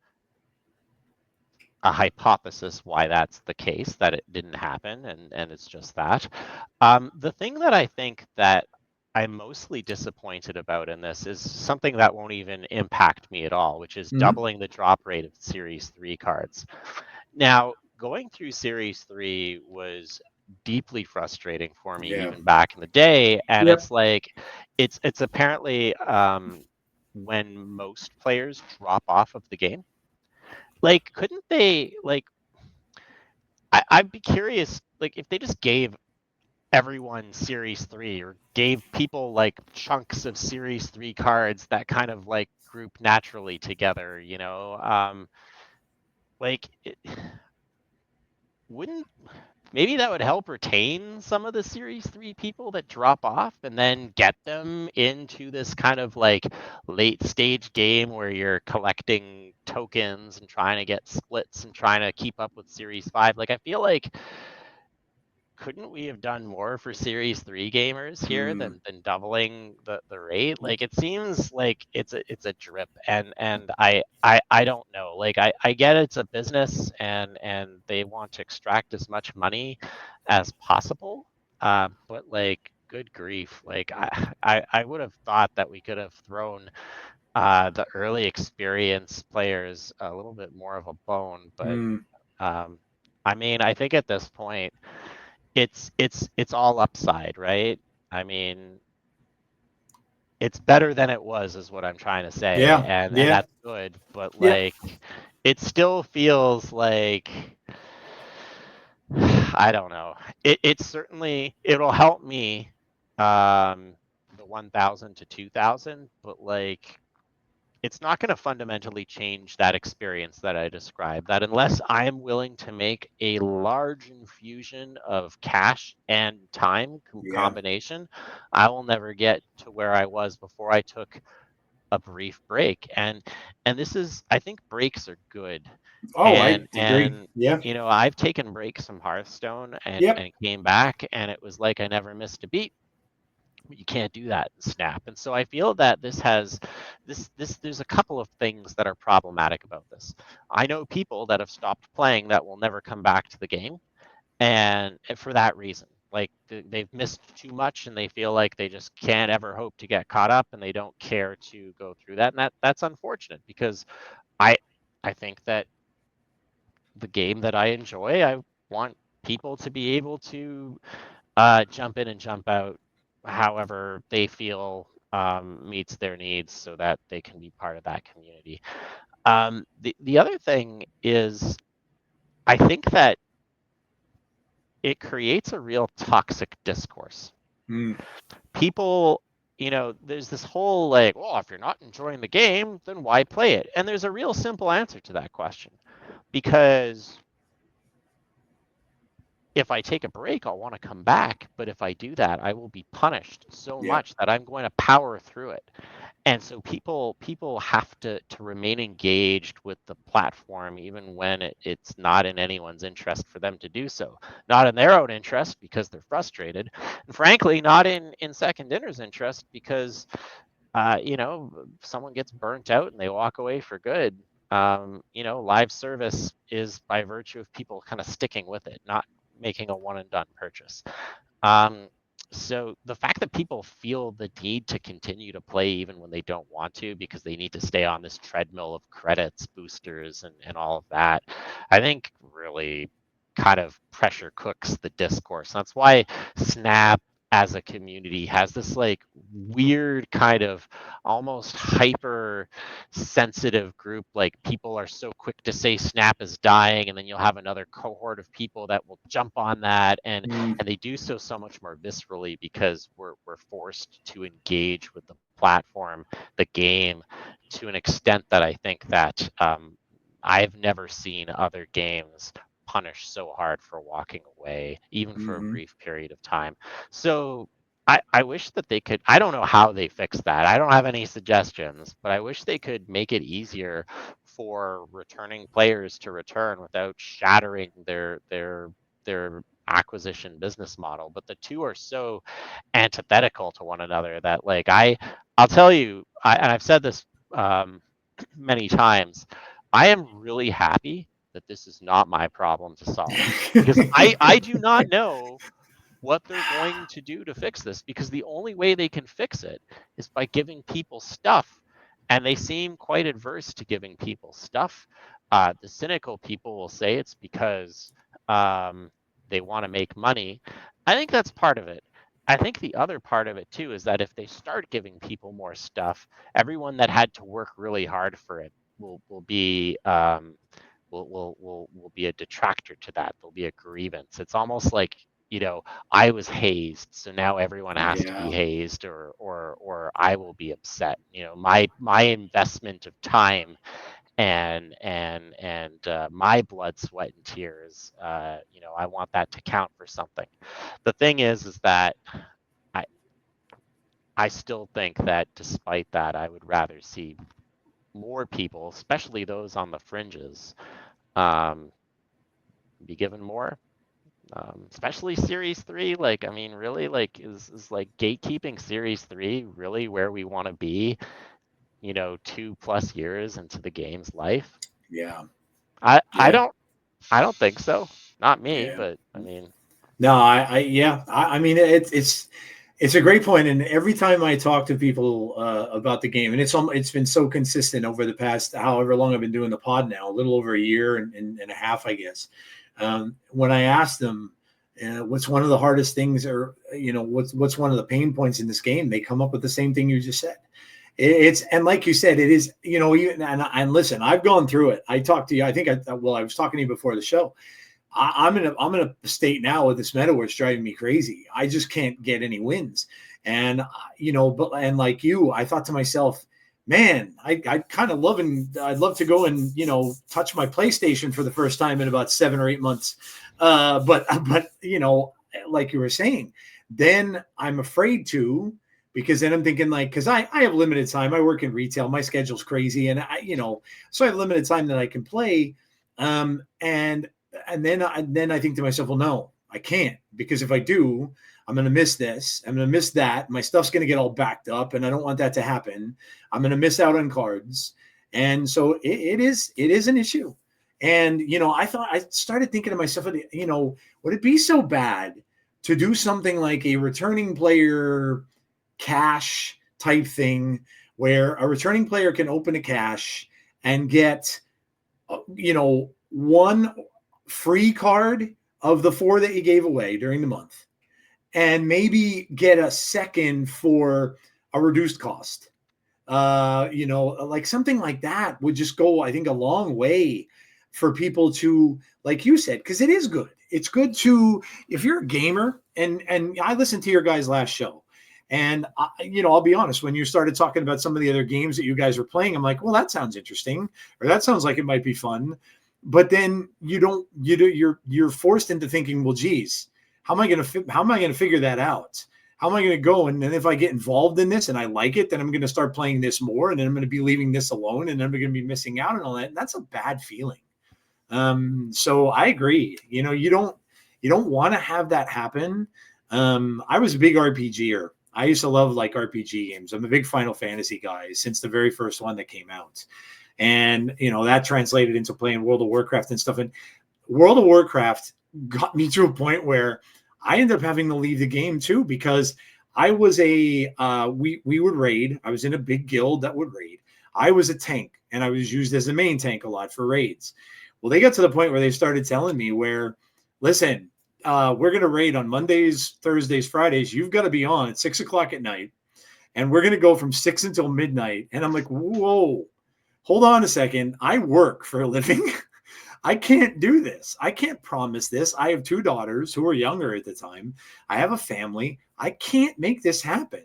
a hypothesis why that's the case, that it didn't happen, and it's just that. The thing that I think that I'm mostly disappointed about in this is something that won't even impact me at all, which is Hmm. doubling the drop rate of Series 3 cards. Now, going through Series 3 was deeply frustrating for me Yeah. even back in the day, and Yep. it's like it's apparently when most players drop off of the game. Like, couldn't they like I'd be curious, like if they just gave everyone Series 3 or gave people like chunks of Series 3 cards that kind of like group naturally together, like wouldn't maybe that would help retain some of the Series 3 people that drop off and then get them into this kind of like late stage game where you're collecting tokens and trying to get splits and trying to keep up with Series 5. Like I feel like couldn't we have done more for Series 3 gamers here Mm. than doubling the rate? Like it seems like it's a drip, and I don't know. Like I get it's a business and they want to extract as much money as possible. But like good grief, like I would have thought that we could have thrown the early experience players a little bit more of a bone, but Mm. um I mean, I think at this point it's all upside, right? I mean, it's better than it was, is what I'm trying to say, Yeah, and yeah, that's good. But yeah. like, it still feels like I don't know. It certainly it'll help me, the 1,000 to 2,000, but like it's not going to fundamentally change that experience that I described. That unless I am willing to make a large infusion of cash and time Yeah. combination, I will never get to where I was before I took a brief break. And this is, I think breaks are good. Oh, I agree. And Yeah. I've taken breaks from Hearthstone Yep. and came back, and it was like I never missed a beat. You can't do that in Snap. And so I feel that this has this there's a couple of things that are problematic about this. I know people that have stopped playing that will never come back to the game, and for that reason. Like they've missed too much and they feel like they just can't ever hope to get caught up, and they don't care to go through that. And that's unfortunate because I I think that the game that I enjoy, I want people to be able to jump in and jump out however they feel meets their needs so that they can be part of that community. The other thing is, I think that it creates a real toxic discourse. Mm. People, there's this whole like, well, if you're not enjoying the game, then why play it? And there's a real simple answer to that question, because if I take a break, I'll want to come back. But if I do that, I will be punished so Yeah. much that I'm going to power through it. And so people have to remain engaged with the platform even when it's not in anyone's interest for them to do so. Not in their own interest because they're frustrated, and frankly, not in Second Dinner's interest because someone gets burnt out and they walk away for good. Live service is by virtue of people kind of sticking with it, not making a one and done purchase. Um, so the fact that people feel the need to continue to play even when they don't want to because they need to stay on this treadmill of credits, boosters, and all of that, I think really kind of pressure cooks the discourse. That's why Snap as a community has this like weird kind of almost hyper sensitive group. Like people are so quick to say Snap is dying, and then you'll have another cohort of people that will jump on that, and they do so much more viscerally because we're forced to engage with the platform, the game, to an extent that I think that I've never seen other games punish so hard for walking away, even for a Mm-hmm. brief period of time. So I wish that they could. I don't know how they fix that. I don't have any suggestions, but I wish they could make it easier for returning players to return without shattering their acquisition business model. But the two are so antithetical to one another that like I'll tell you, and I've said this many times, I am really happy that this is not my problem to solve, because I do not know what they're going to do to fix this, because the only way they can fix it is by giving people stuff, and they seem quite adverse to giving people stuff. The cynical people will say it's because um, they want to make money. I think that's part of it. I think the other part of it too is that if they start giving people more stuff, everyone that had to work really hard for it will be will be a detractor to that. There'll be a grievance. It's almost like, I was hazed, so now everyone has to be Yeah. hazed, or I will be upset. My investment of time and my blood, sweat, and tears. I want that to count for something. The thing is that I I still think that despite that, I would rather see more people, especially those on the fringes, um, be given more, especially Series 3. Like, I mean, really, like, is like gatekeeping Series 3 really where we want to be, 2+ years into the game's life? Yeah. I, I Yeah. don't, I don't think so. Not me, Yeah. but I mean, No, yeah. I mean, it's a great point, and every time I talk to people about the game, and it's been so consistent over the past however long I've been doing the pod now, a little over a year and a half, I guess. When I ask them, what's one of the hardest things, or what's one of the pain points in this game, they come up with the same thing you just said. It's, and like you said, it is, and listen, I've gone through it. I talked to you. I think I was talking to you before the show. I'm in a state now with this meta where it's driving me crazy. I just can't get any wins, and and like you, I thought to myself, man, I kind of love, and I'd love to go and touch my PlayStation for the first time in about 7 or 8 months. But like you were saying, then I'm afraid to, because then I'm thinking, like, because I have limited time. I work in retail. My schedule's crazy, and so I have limited time that I can play. And then I think to myself, well, no, I can't, because if I do, I'm going to miss this. I'm going to miss that. My stuff's going to get all backed up, and I don't want that to happen. I'm going to miss out on cards, and so it is an issue. And I started thinking to myself, would it be so bad to do something like a returning player cache type thing, where a returning player can open a cache and get one free card of the 4 that you gave away during the month, and maybe get a second for a reduced cost. Like something like that would just go, I think, a long way for people to, like you said, because it is good. It's good to, if you're a gamer, and I listened to your guys' last show, and I'll be honest, when you started talking about some of the other games that you guys were playing, I'm like, well, that sounds interesting, or that sounds like it might be fun. But then you're forced into thinking, well, geez, how am I going to figure that out? How am I going to go? And then if I get involved in this and I like it, then I'm going to start playing this more, and then I'm going to be leaving this alone, and then I'm going to be missing out on all that. And that's a bad feeling. So I agree. You don't want to have that happen. I was a big RPGer. I used to love like RPG games. I'm a big Final Fantasy guy since the very first one that came out. And that translated into playing World of Warcraft and stuff. And World of Warcraft got me to a point where I ended up having to leave the game too, because I was we would raid. I was in a big guild that would raid. I was a tank, and I was used as a main tank a lot for raids. Well, they got to the point where they started telling me, where, listen, we're going to raid on Mondays, Thursdays, Fridays. You've got to be on at 6 o'clock at night. And we're going to go from 6 until midnight. And I'm like, whoa, hold on a second. I work for a living. I can't do this. I can't promise this. I have 2 daughters who were younger at the time. I have a family. I can't make this happen.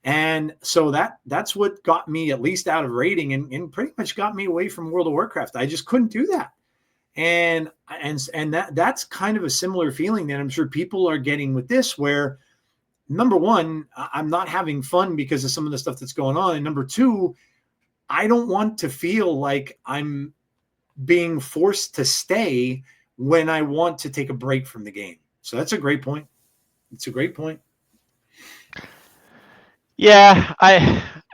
And so that's what got me at least out of raiding and pretty much got me away from World of Warcraft. I just couldn't do that. And that's kind of a similar feeling that I'm sure people are getting with this, where number one, I'm not having fun because of some of the stuff that's going on. And number two, I don't want to feel like I'm being forced to stay when I want to take a break from the game. So that's a great point. It's a great point. Yeah,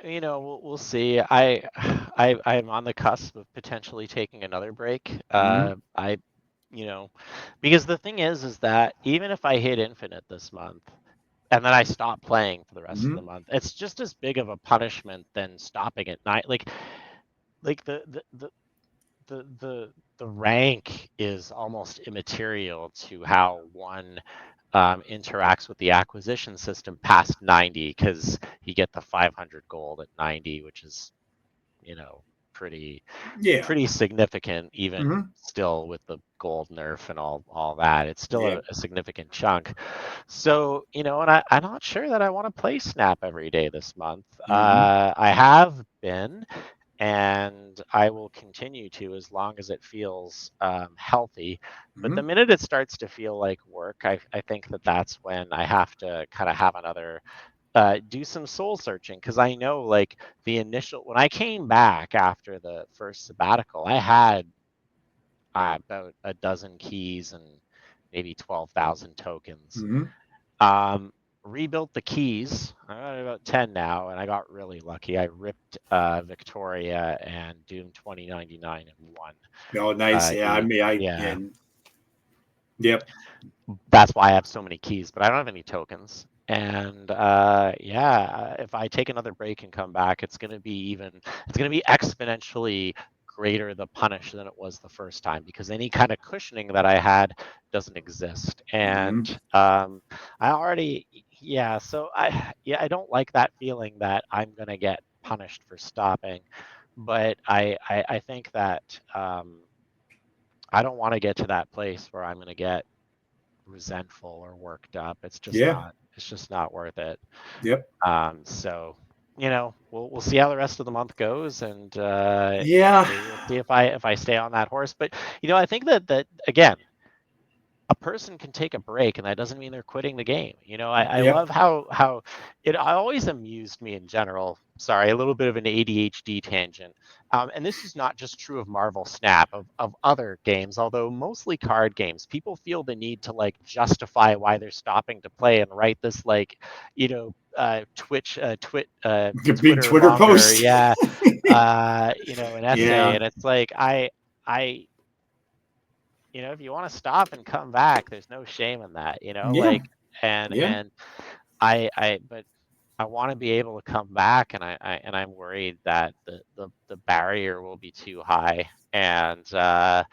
we'll see. I'm on the cusp of potentially taking another break. Because the thing is that even if I hit infinite this month and then I stop playing for the rest of the month, it's just as big of a punishment than stopping at night. Like the rank is almost immaterial to how one interacts with the acquisition system past 90, because you get the 500 gold at 90, which is pretty significant, even still with the gold nerf and all that. It's still a significant chunk. So and I'm not sure that I want to play Snap every day this month. I have been, and I will continue to as long as it feels healthy. But the minute it starts to feel like work, I think that's when I have to kind of have another do some soul searching, because I know, like, the initial, when I came back after the first sabbatical, I had about a dozen keys and maybe 12,000 tokens. Rebuilt the keys. I got about 10 now, and I got really lucky. I ripped Victoria and Doom 2099 in one. Oh, nice. Yep. That's why I have so many keys, but I don't have any tokens. And if I take another break and come back, it's going to be exponentially greater the punish than it was the first time, because any kind of cushioning that I had doesn't exist. And I don't like that feeling that I'm going to get punished for stopping. But I think that I don't want to get to that place where I'm going to get resentful or worked up. It's just not worth it. Yep. So we'll see how the rest of the month goes, and we'll see if I stay on that horse. But I think that again, a person can take a break, and that doesn't mean they're quitting the game. I love how it always amused me in general. Sorry, a little bit of an ADHD tangent. And this is not just true of Marvel Snap, of other games, although mostly card games. People feel the need to, like, justify why they're stopping to play and write this, like, Twitter big Twitter longer, post. an essay, and it's like if you want to stop and come back, there's no shame in that, but I want to be able to come back, and I'm worried that the barrier will be too high. And I'm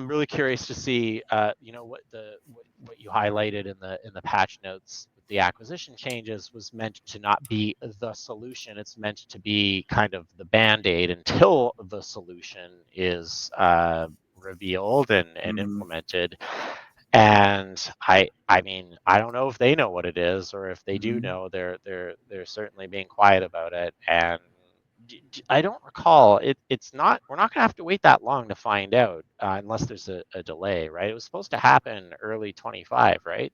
really curious to see what you highlighted in the patch notes. The acquisition changes was meant to not be the solution. It's meant to be kind of the band-aid until the solution is revealed and implemented. And I mean, I don't know if they know what it is, or if they do know, they're certainly being quiet about it. And I don't recall it's not, we're not gonna have to wait that long to find out, unless there's a delay, right? It was supposed to happen early 25, right?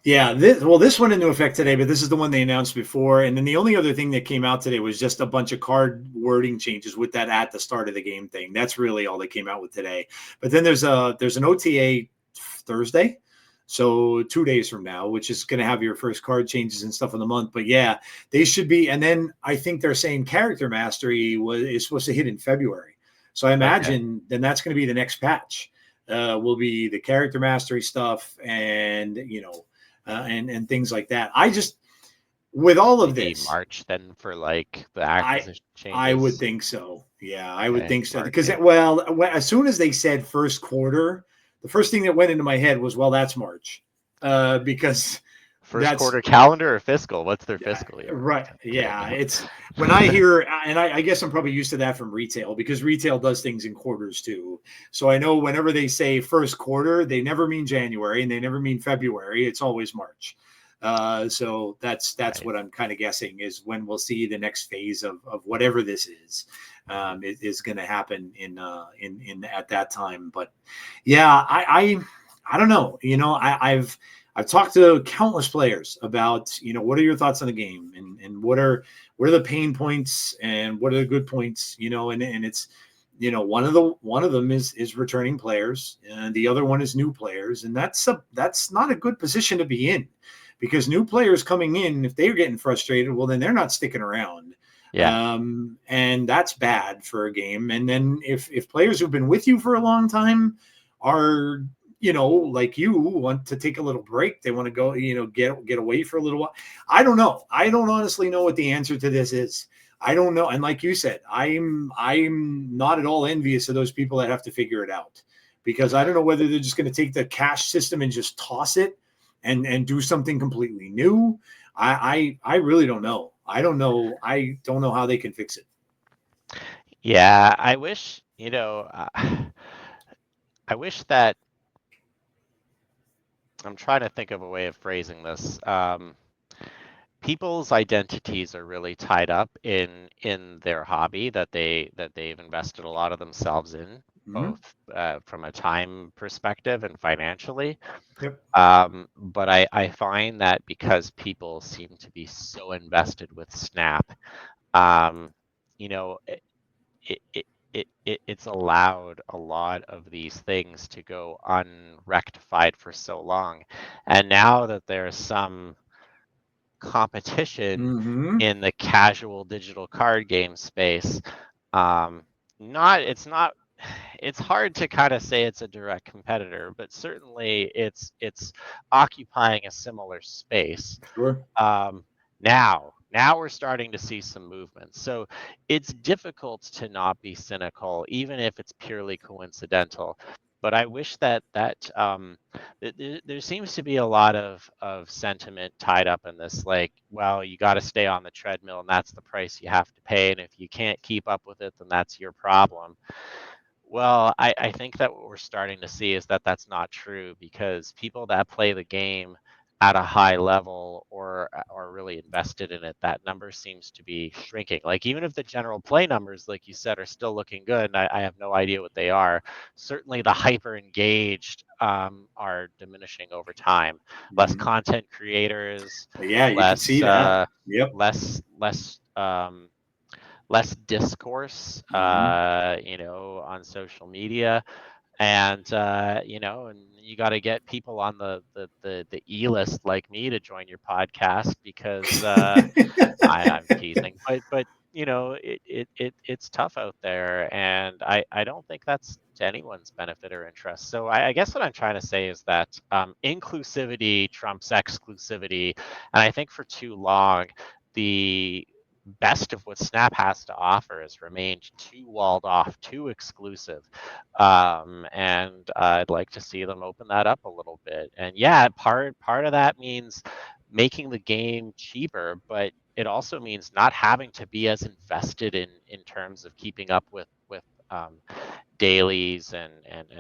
This went into effect today, but this is the one they announced before. And then the only other thing that came out today was just a bunch of card wording changes with that at the start of the game thing. That's really all they came out with today. But then there's an OTA Thursday, so 2 days from now, which is going to have your first card changes and stuff in the month. But yeah, they should be. And then I think they're saying character mastery is supposed to hit in February. So I imagine then that's going to be the next patch. Will be the character mastery stuff, and and things like that. I just, with all of this, March then for, like, the acquisition changes. I would think so. Yeah, I would think so, because as soon as they said first quarter, the first thing that went into my head was, well, that's March, because First that's quarter calendar or fiscal? What's their fiscal year? right. Okay. Yeah, it's when I hear, and I guess I'm probably used to that from retail because retail does things in quarters too. So I know whenever they say first quarter, they never mean January and they never mean February. It's always March. So that's Right. what I'm kind of guessing is when we'll see the next phase of whatever this is, is going to happen in at that time. But yeah, I don't know. I've talked to countless players about, what are your thoughts on the game, and what are the pain points and what are the good points, and it's, one of them is returning players and the other one is new players. And that's not a good position to be in, because new players coming in, if they're getting frustrated, well, then they're not sticking around. Yeah. And that's bad for a game. And then if players who've been with you for a long time are, like you, want to take a little break, they want to go, get away for a little while. I don't know. I don't honestly know what the answer to this is. I don't know. And like you said, I'm not at all envious of those people that have to figure it out, because I don't know whether they're just going to take the cash system and just toss it and do something completely new. I really don't know. I don't know. I don't know how they can fix it. Yeah, I wish, I wish that I'm trying to think of a way of phrasing this. People's identities are really tied up in their hobby that they've invested a lot of themselves in, Mm-hmm. both from a time perspective and financially. Yep. But I find that because people seem to be so invested with Snap, um, you know, it, it, it's allowed a lot of these things to go unrectified for so long. And now that there's some competition Mm-hmm. in the casual digital card game space, um, not it's not it's hard to kind of say it's a direct competitor, but certainly it's occupying a similar space. Sure. um, now we're starting to see some movement. So it's difficult to not be cynical, even if it's purely coincidental. But I wish there seems to be a lot of sentiment tied up in this, like, well, you got to stay on the treadmill, and that's the price you have to pay. And if you can't keep up with it, then that's your problem. Well, I think that what we're starting to see is that that's not true, because people that play the game at a high level or are really invested in it, that number seems to be shrinking. Like, even if the general play numbers, like you said, are still looking good, and I have no idea what they are, certainly the hyper engaged are diminishing over time. Less Mm-hmm. content creators, Yeah, you can see less that. Yep. less discourse, Mm-hmm. on social media, and you got to get people on the E list like me to join your podcast, because I'm teasing, but it's tough out there, and I don't think that's to anyone's benefit or interest. So I guess what I'm trying to say is that inclusivity trumps exclusivity, and I think for too long the best of what Snap has to offer has remained too walled off, too exclusive, and I'd like to see them open that up a little bit. And yeah, part of that means making the game cheaper, but it also means not having to be as invested in terms of keeping up with dailies and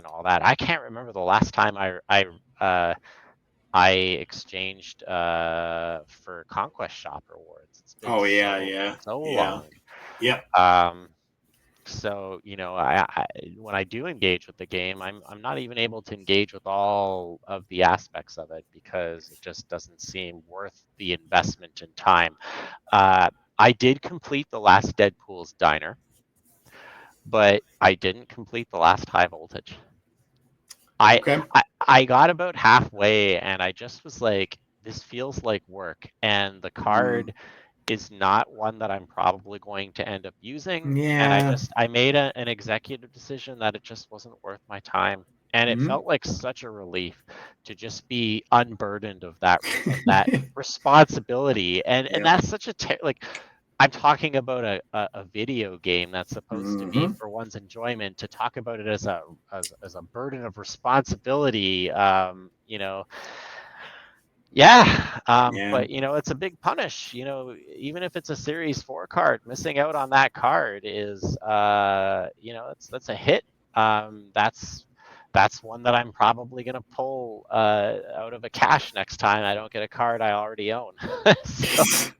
all that. I can't remember the last time I exchanged for Conquest Shop rewards. It's been Oh yeah, so yeah, so yeah, long. yep. Um, so when I do engage with the game, I'm not even able to engage with all of the aspects of it, because it just doesn't seem worth the investment in time. Uh, I did complete the last Deadpool's Diner, but I didn't complete the last High Voltage. I, Okay. I got about halfway and I just was like, this feels like work, and the Mm. card is not one that I'm probably going to end up using. And Yeah. I made an executive decision that it just wasn't worth my time. And it Mm. felt like such a relief to just be unburdened of that responsibility. And Yep. that's such a like I'm talking about a video game that's supposed to be Hmm. for one's enjoyment. To talk about it as a burden of responsibility, yeah, Yeah. but it's a big punish. Even if it's a Series 4 card, missing out on that card is, that's a hit. That's one that I'm probably gonna pull out of a cache next time I don't get a card I already own. So,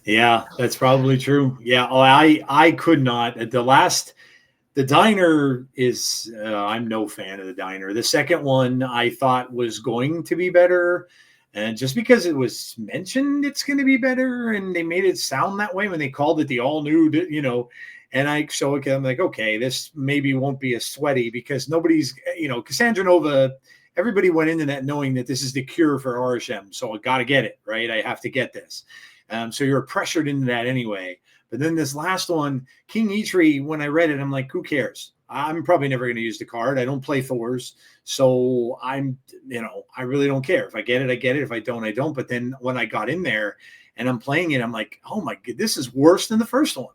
Yeah, that's probably true. Yeah. Oh, I could not. The diner is I'm no fan of the diner. The second one I thought was going to be better, and just because it was mentioned it's going to be better, and they made it sound that way when they called it the all new, And I'm like, okay, this maybe won't be as sweaty because nobody's, Cassandra Nova. Everybody went into that knowing that this is the cure for RSM, so I got to get it right. I have to get this. So you're pressured into that anyway. But then this last one, King Eitri, when I read it, I'm like, who cares? I'm probably never going to use the card. I don't play Thors. So I really don't care. If I get it, I get it. If I don't, I don't. But then when I got in there and I'm playing it, I'm like, oh my God, this is worse than the first one.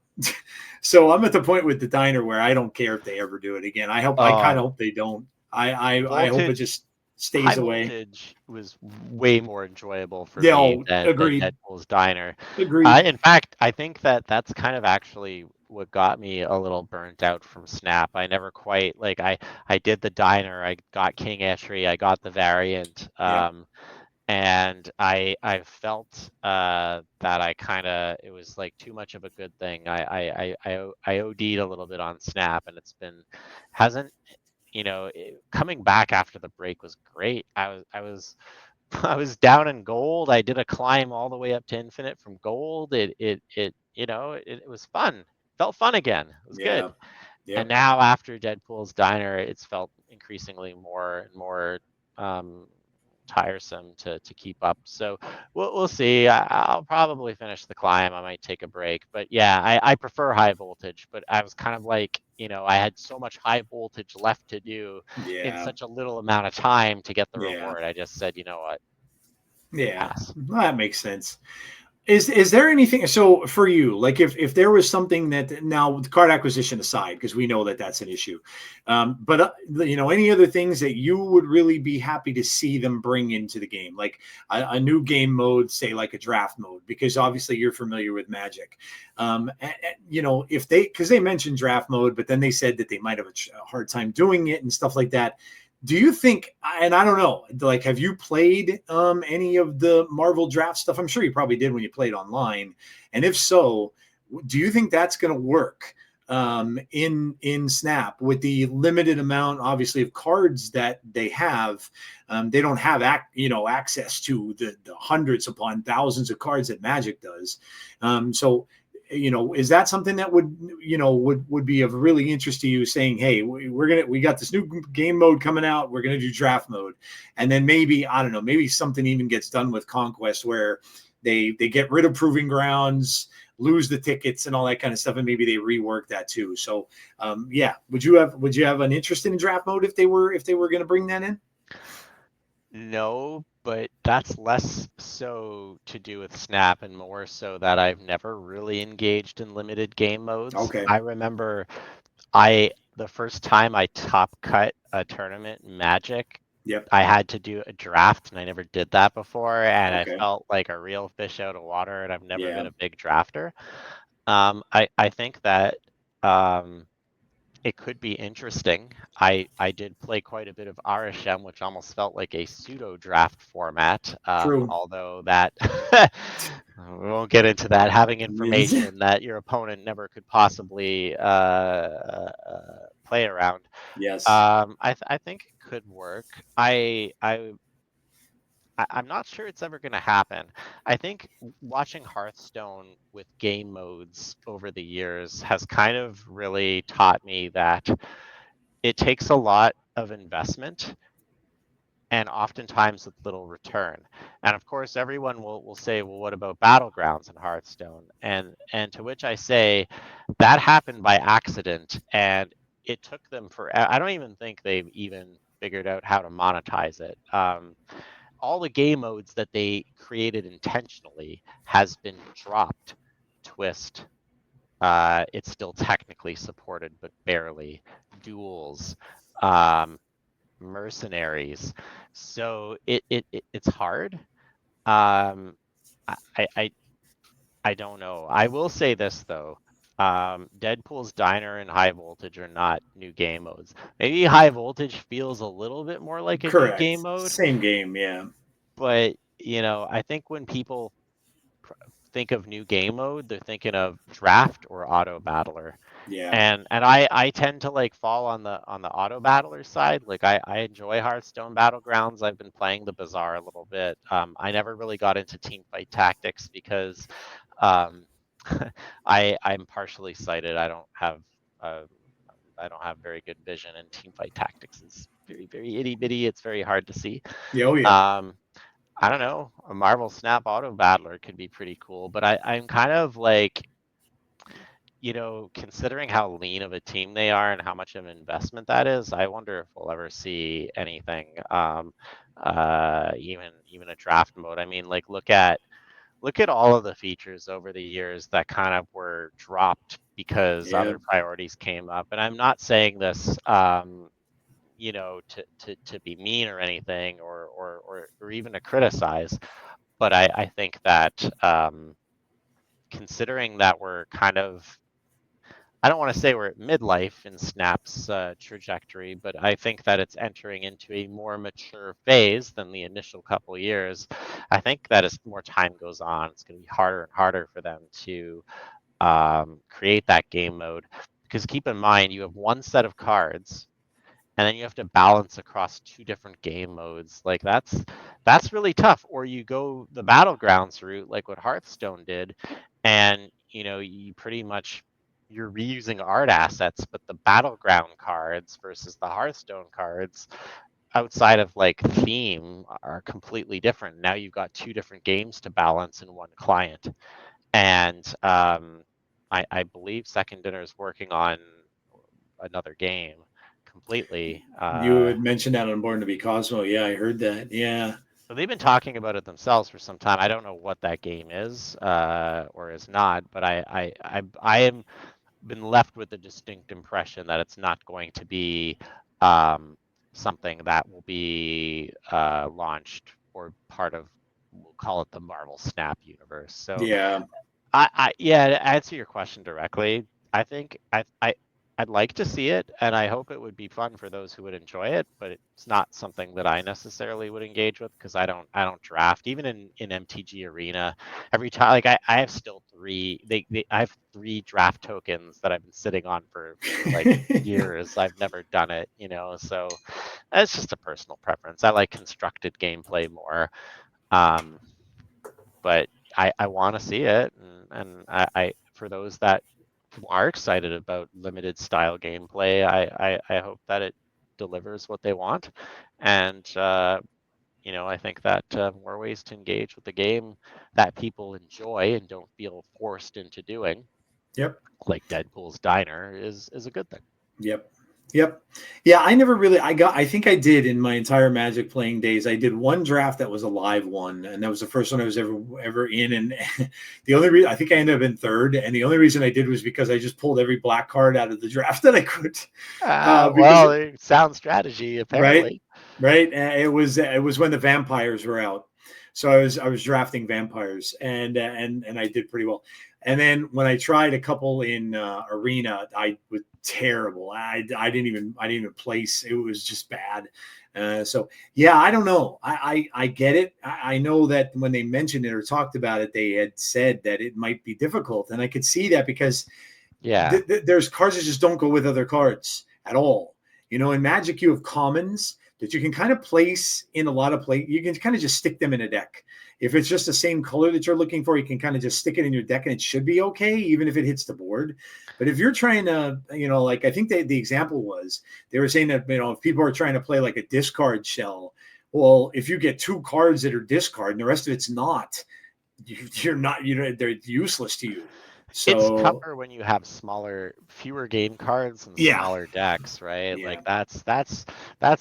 So I'm at the point with the diner where I don't care if they ever do it again. I kind uh, of hope they don't. I hope it voltage, just high stays away. voltage was way more enjoyable for Yeah, me oh, than agreed. Deadpool's Diner. Agreed. In fact, I think that's kind of actually what got me a little burnt out from Snap. I never quite like I did the Diner, I got King Etri, I got the variant, Yeah. and I felt that I kind of it was like too much of a good thing. I OD'd a little bit on Snap, and it's been hasn't coming back after the break was great. I was down in gold. I did a climb all the way up to infinite from gold. It was fun. Felt fun again. It was Yeah. good. And Yep. now after Deadpool's Diner, it's felt increasingly more and more um, tiresome to keep up. So we'll see. I'll probably finish the climb. I might take a break, but yeah, I prefer high voltage. But I was kind of like, I had so much high voltage left to do in Yeah. such a little amount of time to get the Yeah. reward. I just said, you know what, Yeah. pass. That makes sense. Is there anything so for you, like if there was something that now card acquisition aside, because we know that that's an issue, but any other things that you would really be happy to see them bring into the game, like a new game mode, say like a draft mode, because obviously you're familiar with Magic, if because they mentioned draft mode, but then they said that they might have a hard time doing it and stuff like that. Do you think, and I don't know, like, have you played any of the Marvel draft stuff? I'm sure you probably did when you played online. And if so, do you think that's going to work in Snap with the limited amount, obviously, of cards that they have? They don't have access to the hundreds upon thousands of cards that Magic does. So is that something that would be of really interest to you, saying, hey, we got this new game mode coming out, we're gonna do draft mode, and then maybe, I don't know, maybe something even gets done with Conquest where they get rid of Proving Grounds, lose the tickets and all that kind of stuff, and maybe they rework that too. So yeah, would you have an interest in draft mode if they were going to bring that in? No, but that's less so to do with Snap and more so that I've never really engaged in limited game modes. Okay. I remember the first time I top cut a tournament in Magic, Yep. I had to do a draft and I never did that before, and I Okay. felt like a real fish out of water, and I've never Yeah. been a big drafter. I think that um it could be interesting. I did play quite a bit of RSM, which almost felt like a pseudo draft format. True. Although that we won't get into that. Having information that your opponent never could possibly play around. Yes. I think it could work. I'm not sure it's ever going to happen. I think watching Hearthstone with game modes over the years has kind of really taught me that it takes a lot of investment and oftentimes with little return. And of course, everyone will say, well, what about battlegrounds in Hearthstone? And to which I say that happened by accident, and it took them for. I don't even think they've even figured out how to monetize it. All the game modes that they created intentionally has been dropped twist, it's still technically supported, but barely. Duels, mercenaries. So it's hard. Um, I I don't know. I will say this though. Deadpool's Diner and High Voltage are not new game modes. Maybe High Voltage feels a little bit more like a new game Correct. mode, Same game. Yeah. but I think when people think of new game mode, they're thinking of draft or auto battler. Yeah. And I tend to like fall on the auto battler side. Like I enjoy Hearthstone Battlegrounds. I've been playing the Bazaar a little bit. I never really got into team fight tactics because um, I'm partially sighted. Uh, I don't have very good vision, and team fight tactics is very itty bitty. It's very hard to see. Yeah. Oh yeah. Um, I don't know. A Marvel Snap Auto Battler could be pretty cool, but I'm kind of like, considering how lean of a team they are and how much of an investment that is, I wonder if we'll ever see anything, even a draft mode. I mean, like look at all of the features over the years that kind of were dropped because Yeah. other priorities came up. And I'm not saying this, to be mean or anything, or even to criticize, but I think that considering that we're kind of, I don't want to say we're at midlife in Snap's trajectory, but I think that it's entering into a more mature phase than the initial couple of years. I think that as more time goes on, it's going to be harder and harder for them to create that game mode. Because keep in mind, you have one set of cards, and then you have to balance across two different game modes. Like that's really tough. Or you go the battlegrounds route, like what Hearthstone did, and you pretty much you're reusing art assets, but the battleground cards versus the Hearthstone cards outside of like theme are completely different. Now you've got two different games to balance in one client, and I believe Second Dinner is working on another game completely. You had mentioned that on Born to Be Cosmo. Yeah, I heard that. Yeah. So they've been talking about it themselves for some time. I don't know what that game is or is not, but I am been left with the distinct impression that it's not going to be um, something that will be launched or part of, we'll call it the Marvel Snap universe. So Yeah. yeah, to answer your question directly, I think I'd like to see it, and I hope it would be fun for those who would enjoy it. But it's not something that I necessarily would engage with because I don't draft. Even in MTG Arena, every time like I have still three. I have three draft tokens that I've been sitting on for like years. I've never done it, So it's just a personal preference. I like constructed gameplay more. But I want to see it, and I for those that are excited about limited style gameplay, I hope that it delivers what they want, and I think that more ways to engage with the game that people enjoy and don't feel forced into doing, Yep. like Deadpool's Diner, is a good thing. Yep. Yep. Yeah, I never really I think I did in my entire Magic playing days. I did one draft that was a live one, and that was the first one I was ever in. And the only reason I think I ended up in third, and the only reason I did was because I just pulled every black card out of the draft that I could. Because Well, sound strategy right, apparently. right. It was when the vampires were out, so I was drafting vampires, and I did pretty well. And then when I tried a couple in arena, I was terrible. I didn't even place. It was just bad. So yeah, I don't know. I get it. I know that when they mentioned it or talked about it, they had said that it might be difficult, and I could see that because Yeah. there's cards that just don't go with other cards at all. In Magic, you have commons that you can kind of place in a lot of play. You can kind of just stick them in a deck. If it's just the same color that you're looking for, you can kind of just stick it in your deck and it should be okay, even if it hits the board. But if you're trying to, like I think the example was, they were saying that, if people are trying to play like a discard shell, well, if you get two cards that are discard and the rest of it's not, you're not, they're useless to you. It's So tougher when you have fewer game cards and yeah, smaller decks, right? yeah, Like that's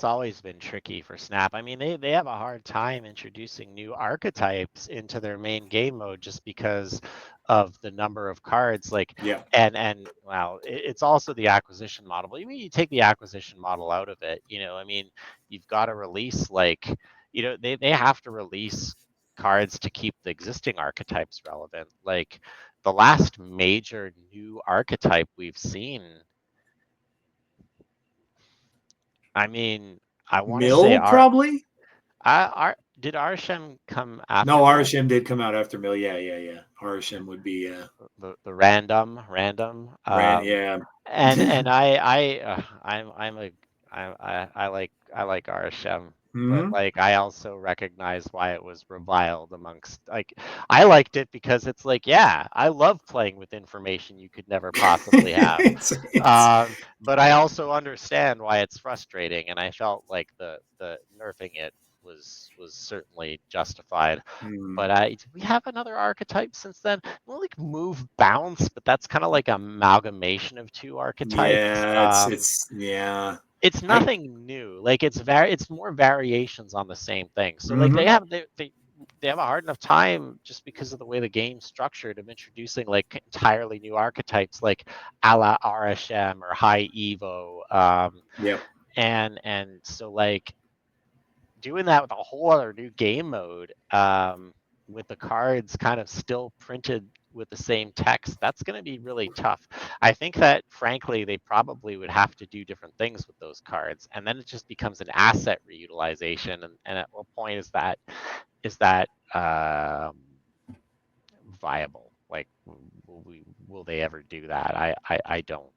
always been tricky for Snap. I mean, they have a hard time introducing new archetypes into their main game mode just because of the number of cards. Like, yeah, and well, it's also the acquisition model. But you take the acquisition model out of it, I mean, you've got to release like, they have to release cards to keep the existing archetypes relevant. Like the last major new archetype we've seen, I mean, I want to say Mill probably. did Arshem come No, after Mill? RSM did come out after Mill. Yeah, yeah, yeah. RSM would be The random. yeah. And I'm a I like RSM, but Hmm. like I also recognize why it was reviled amongst like I liked it because it's like, yeah, I love playing with information you could never possibly have. It's But I also understand why it's frustrating, and I felt like the nerfing it was certainly justified. mm, But did we have another archetype since then? Well, like move bounce, but that's kind of like amalgamation of two archetypes. yeah, it's yeah. It's I nothing new. Like it's more variations on the same thing. So like hmm they have a hard enough time just because of the way the game's structured of introducing like entirely new archetypes like a la RSM or High Evo. yep. And so like doing that with a whole other new game mode, with the cards kind of still printed with the same text, that's going to be really tough. I think that frankly they probably would have to do different things with those cards, and then it just becomes an asset reutilization. And at what point is that viable? Like, will they ever do that? I don't.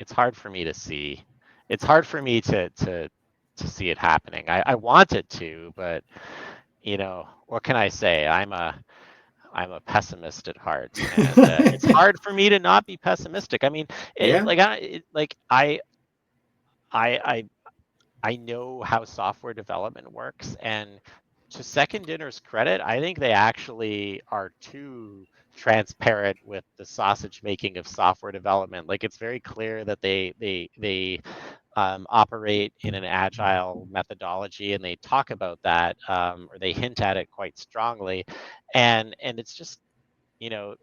It's hard for me to see. It's hard for me to see it happening. I want it to, but what can I say? I'm a pessimist at heart, and it's hard for me to not be pessimistic. I mean, Yeah, I I know how software development works, and to Second Dinner's credit, I think they actually are too transparent with the sausage making of software development. Like it's very clear that they operate in an agile methodology, and they talk about that, or they hint at it quite strongly, and it's just you know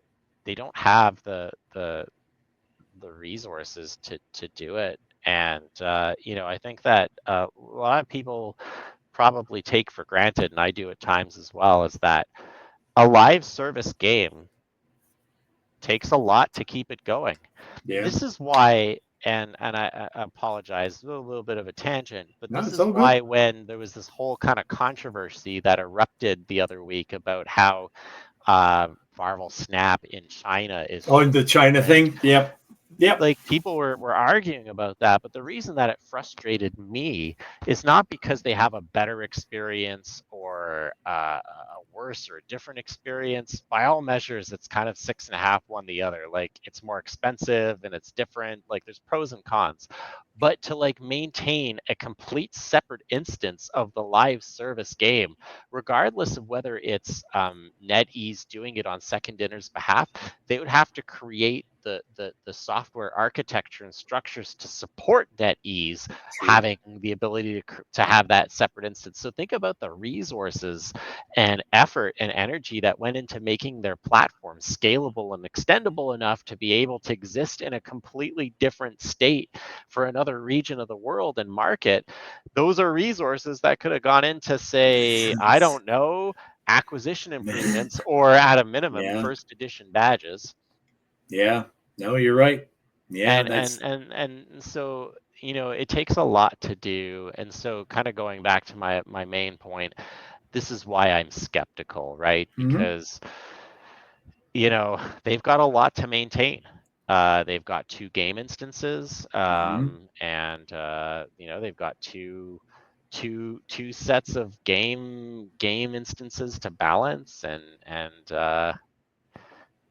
they don't have the resources to do it. And I think that a lot of people probably take for granted, and I do at times as well, is that a live service game takes a lot to keep it going. yeah. This is why, and I apologize, a little bit of a tangent, but No, this it's is all good. why when there was this whole kind of controversy that erupted the other week about how Marvel Snap in China is Oh, so and the China different, thing. Yep, yep. like people were arguing about that, but the reason that it frustrated me is not because they have a better experience or a worse or a different experience. By all measures, it's kind of six and a half one the other. Like it's more expensive and it's different. Like there's pros and cons, but to like maintain a complete separate instance of the live service game, regardless of whether it's NetEase doing it on Second Dinner's behalf, they would have to create the software architecture and structures to support NetEase True. having the ability to have that separate instance. So think about the resources and effort and energy that went into making their platform scalable and extendable enough to be able to exist in a completely different state for another region of the world and market. Those are resources that could have gone into, say, I don't know, acquisition improvements, or at a minimum Yeah, first edition badges. yeah. No, you're right. Yeah, And so it takes a lot to do. And so kind of going back to my main point, this is why I'm skeptical, right? hmm Because they've got a lot to maintain. They've got two game instances, hmm and they've got two sets of game instances to balance, and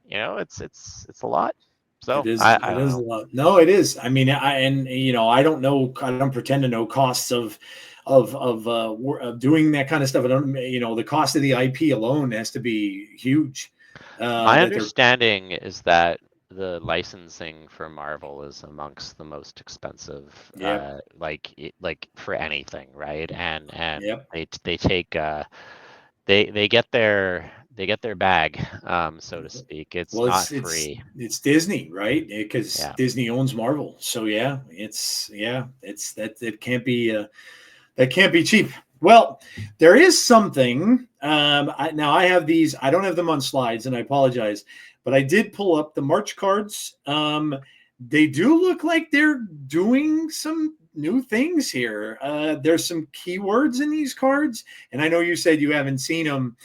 it's a lot. So I It don't is a know. lot. No, it is. I mean, I don't know. I don't pretend to know costs of doing that kind of stuff. I don't. The cost of the IP alone has to be huge. My that they're understanding is that the licensing for Marvel is amongst the most expensive, yep, like for anything, right? And yep. they take they get their bag, so to speak. It's Well, not it's free. it's Disney, right? Because Yeah. Disney owns Marvel, so it's that it can't be that can't be cheap. Well, there is something. Now I have these. I don't have them on slides, and I apologize, but I did pull up the March cards. They do look like they're doing some new things here. There's some keywords in these cards, and I know you said you haven't seen them,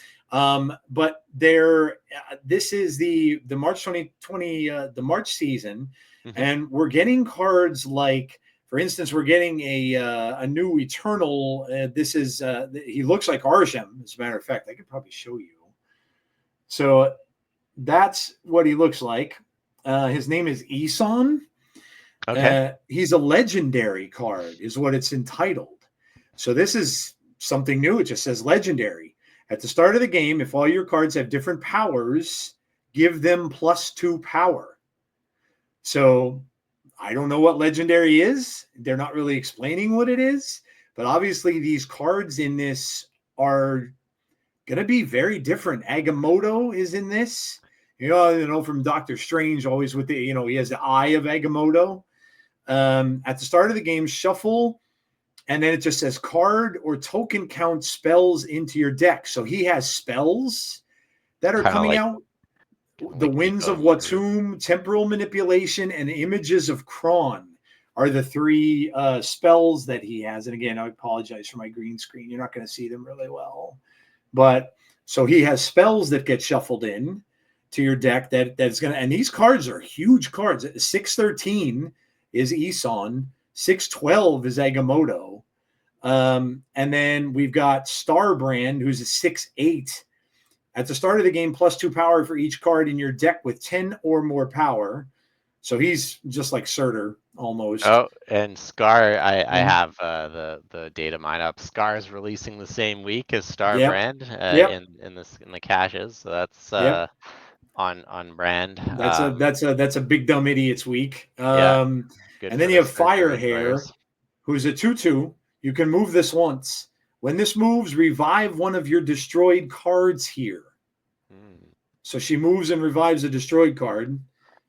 but they're. This is the March 2020 the March season, Hmm. and we're getting cards like, for instance, we're getting a new Eternal. This is he looks like Arjem. As a matter of fact, I could probably show you. So that's what he looks like. His name is Eson. Okay. He's a legendary card, is what it's entitled. So this is something new. It just says legendary. At the start of the game, if all your cards have different powers, give them +2 power. So I don't know what legendary is. They're not really explaining what it is, but obviously these cards in this are going to be very different. Agamotto is in this. You know from Doctor Strange, always with the, he has the eye of Agamotto. At the start of the game, shuffle, and then it just says card or token count spells into your deck. So he has spells that are Kind of coming like out. The Winds Nico of in the group. Watum, Temporal Manipulation, and Images of Kron are the three spells that he has. And again, I apologize for my green screen. You're not going to see them really well. But so he has spells that get shuffled in to your deck that's going to, and these cards are huge cards. 613 is Isan, 612 is Agamotto. And then we've got Starbrand, who's a 6'8". At the start of the game, +2 power for each card in your deck with 10 or more power. So he's just like Surtur almost. Oh, and Scar, I Mm-hmm. have the data mine up. Scar's releasing the same week as Star Yep. Brand Yep. in the caches, so that's Yep. on brand. That's a big dumb idiots week. Yeah, good And then for you the have Surtur Firehair, enjoyers. who's a 2/2. You can move this once. When this moves, revive one of your destroyed cards here. Hmm. So she moves and revives a destroyed card.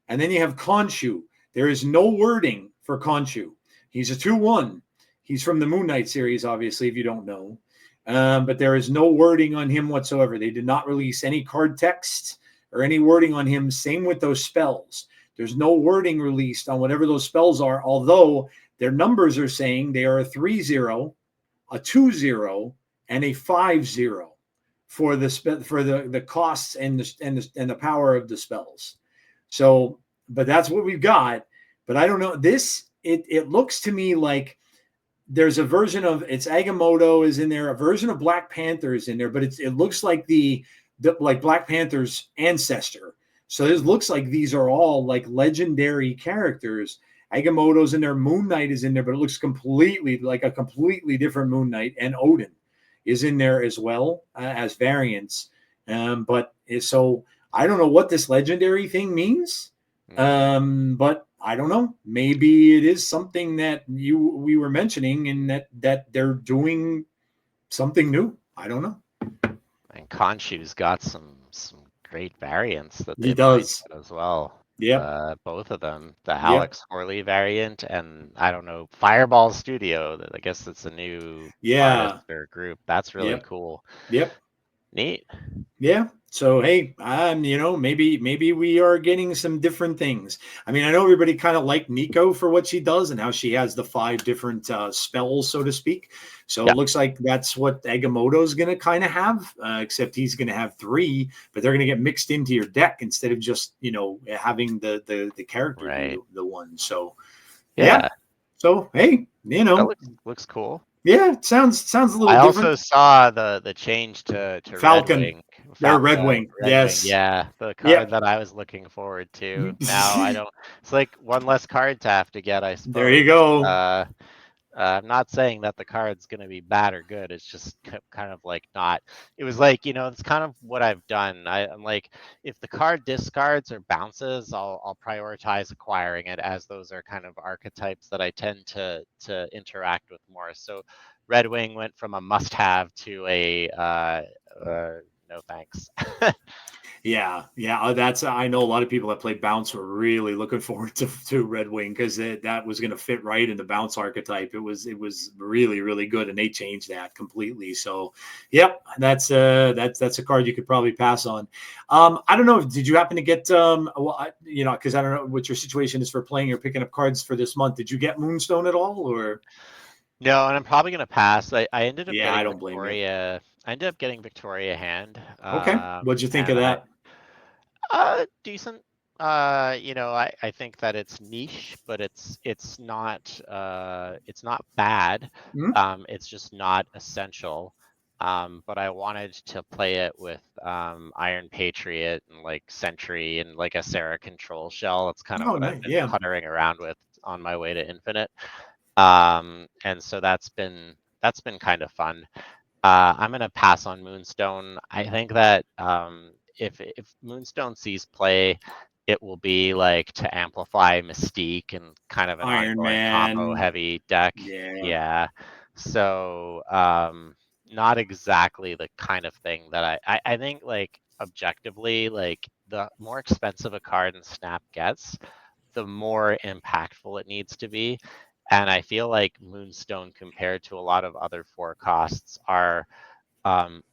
And then you have Khonshu. There is no wording for Khonshu. He's a 2/1. He's from the Moon Knight series, obviously, if you don't know. But there is no wording on him whatsoever. They did not release any card text or any wording on him. Same with those spells. There's no wording released on whatever those spells are, although their numbers are saying they are a 3/0, a 2/0, and a 5/0 for the costs and the power of the spells. So, but that's what we've got. But I don't know. It looks to me like there's a version of it's Agamotto is in there, a version of Black Panther is in there, but it looks like the like Black Panther's ancestor. So it looks like these are all like legendary characters. Agamotto's in there, Moon Knight is in there, but it looks completely like a completely different Moon Knight, and Odin is in there as well as variants. But so I don't know what this legendary thing means, Hmm. but I don't know. Maybe it is something that we were mentioning, and that they're doing something new. I don't know. And Khonshu's got some great variants that He they've released does. as well. Yep. Both of them, the Yep. Alex Horley variant, and I don't know, Fireball Studio. I guess that's a new artist Yeah. or group. That's really Yep. cool. Yep. Neat. Yeah. So hey, maybe we are getting some different things. I mean, I know everybody kind of liked Nico for what she does and how she has the 5 different spells, so to speak. So it Yeah. looks like that's what Agamotto is going to kind of have, except he's going to have 3, but they're going to get mixed into your deck instead of just having the character do Right. the one. So yeah. Yeah. So hey, That looks cool. yeah, it sounds a little I different. also saw the change to Red Falcon, Wing. they're Red Wing. Red Wing, Yes. yeah, the card Yep. that I was looking forward to. Now I don't. It's like one less card to have to get, I There you suppose. go. I'm not saying that the card's going to be bad or good. It's just kind of like not. It was like, it's kind of what I've done. I'm like, if the card discards or bounces, I'll prioritize acquiring it, as those are kind of archetypes that I tend to interact with more. So Red Wing went from a must-have to a no thanks. Yeah, yeah, that's I know a lot of people that play bounce were really looking forward to Red Wing because that was going to fit right in the bounce archetype. It was really really good, and they changed that completely. So, yep, that's a card you could probably pass on. I don't know. Did you happen to get well, because I don't know what your situation is for playing or picking up cards for this month. Did you get Moonstone at all, or? No, and I'm probably gonna pass. I ended up Yeah, I getting don't blame you. Victoria. I ended up getting Victoria Hand, Okay, what'd you think and of I that? decent. I think that it's niche, but it's not bad. Hmm? It's just not essential. But I wanted to play it with Iron Patriot and like Sentry and like a Sarah control shell. That's kind of Oh, what I've nice. been Yeah, puttering around with on my way to Infinite. And so that's been kind of fun. I'm gonna pass on Moonstone. I think that if Moonstone sees play, it will be like to amplify Mystique and kind of an Iron ongoing combo Man. heavy deck. Yeah, Yeah. So not exactly the kind of thing that I think like objectively, like the more expensive a card in Snap gets, the more impactful it needs to be. And I feel like Moonstone, compared to a lot of other four costs, are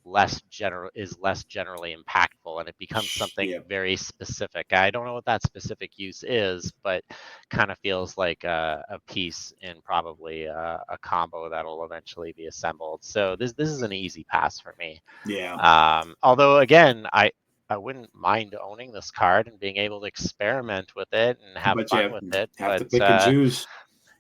less generally impactful, and it becomes something yeah. very specific. I don't know what that specific use is, but kind of feels like a piece in probably a combo that'll eventually be assembled. So this is an easy pass for me. Yeah, Although again, I wouldn't mind owning this card and being able to experiment with it and have but fun you with it. have But to pick and choose.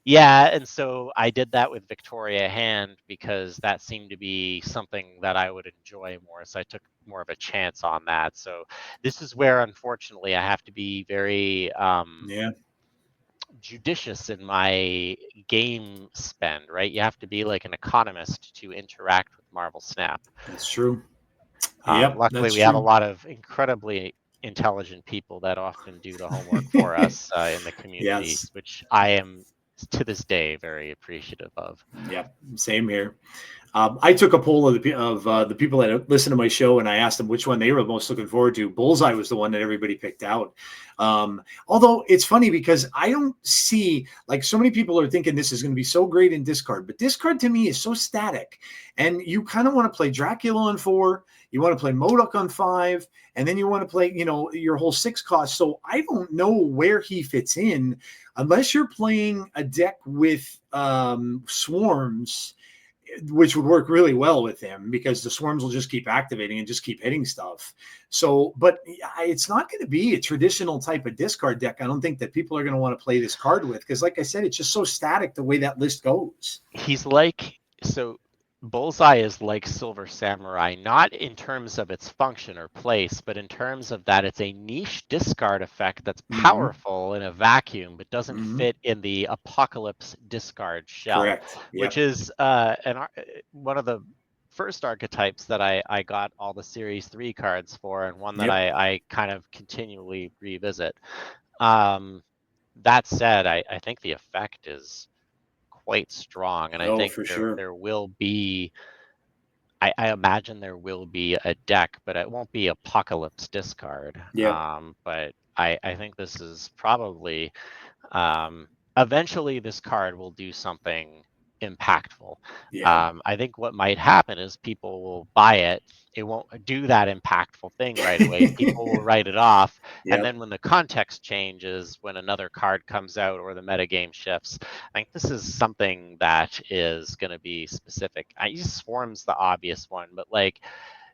yeah, and so I did that with Victoria Hand because that seemed to be something that I would enjoy more. So I took more of a chance on that. So this is where, unfortunately, I have to be very Yeah, judicious in my game spend, right? You have to be like an economist to interact with Marvel Snap. that's true. Yep, Luckily, that's we have a true. lot of incredibly intelligent people that often do the homework for us in the community, Yes. which I am to this day very appreciative of. Yep. Same here. I took a poll of the people that listen to my show, and I asked them which one they were most looking forward to. Bullseye was the one that everybody picked out. Although it's funny because I don't see like so many people are thinking this is going to be so great in discard, but discard to me is so static, and you kind of want to play Dracula on 4, you want to play Modok on 5, and then you want to play your whole 6 cost. So I don't know where he fits in unless you're playing a deck with swarms, which would work really well with him because the swarms will just keep activating and just keep hitting stuff. So, but it's not going to be a traditional type of discard deck. I don't think that people are going to want to play this card with because, like I said, it's just so static the way that list goes. He's like, so Bullseye is like Silver Samurai, not in terms of its function or place, but in terms of that it's a niche discard effect that's Mm-hmm. powerful in a vacuum, but doesn't Mm-hmm. fit in the apocalypse discard shell, Correct. which Yep. is one of the first archetypes that I got all the Series 3 cards for, and one that Yep. I kind of continually revisit. Um, that said, I think the effect is quite strong, and I Oh, think for there sure. there will be. I imagine there will be a deck, but it won't be Apocalypse discard. Yep. But I think this is probably eventually this card will do something impactful. Yeah. I think what might happen is people will buy it. It won't do that impactful thing right away. People will write it off. And Yep. then when the context changes, when another card comes out or the metagame shifts, I think this is something that is going to be specific. I use Swarm's the obvious one, but like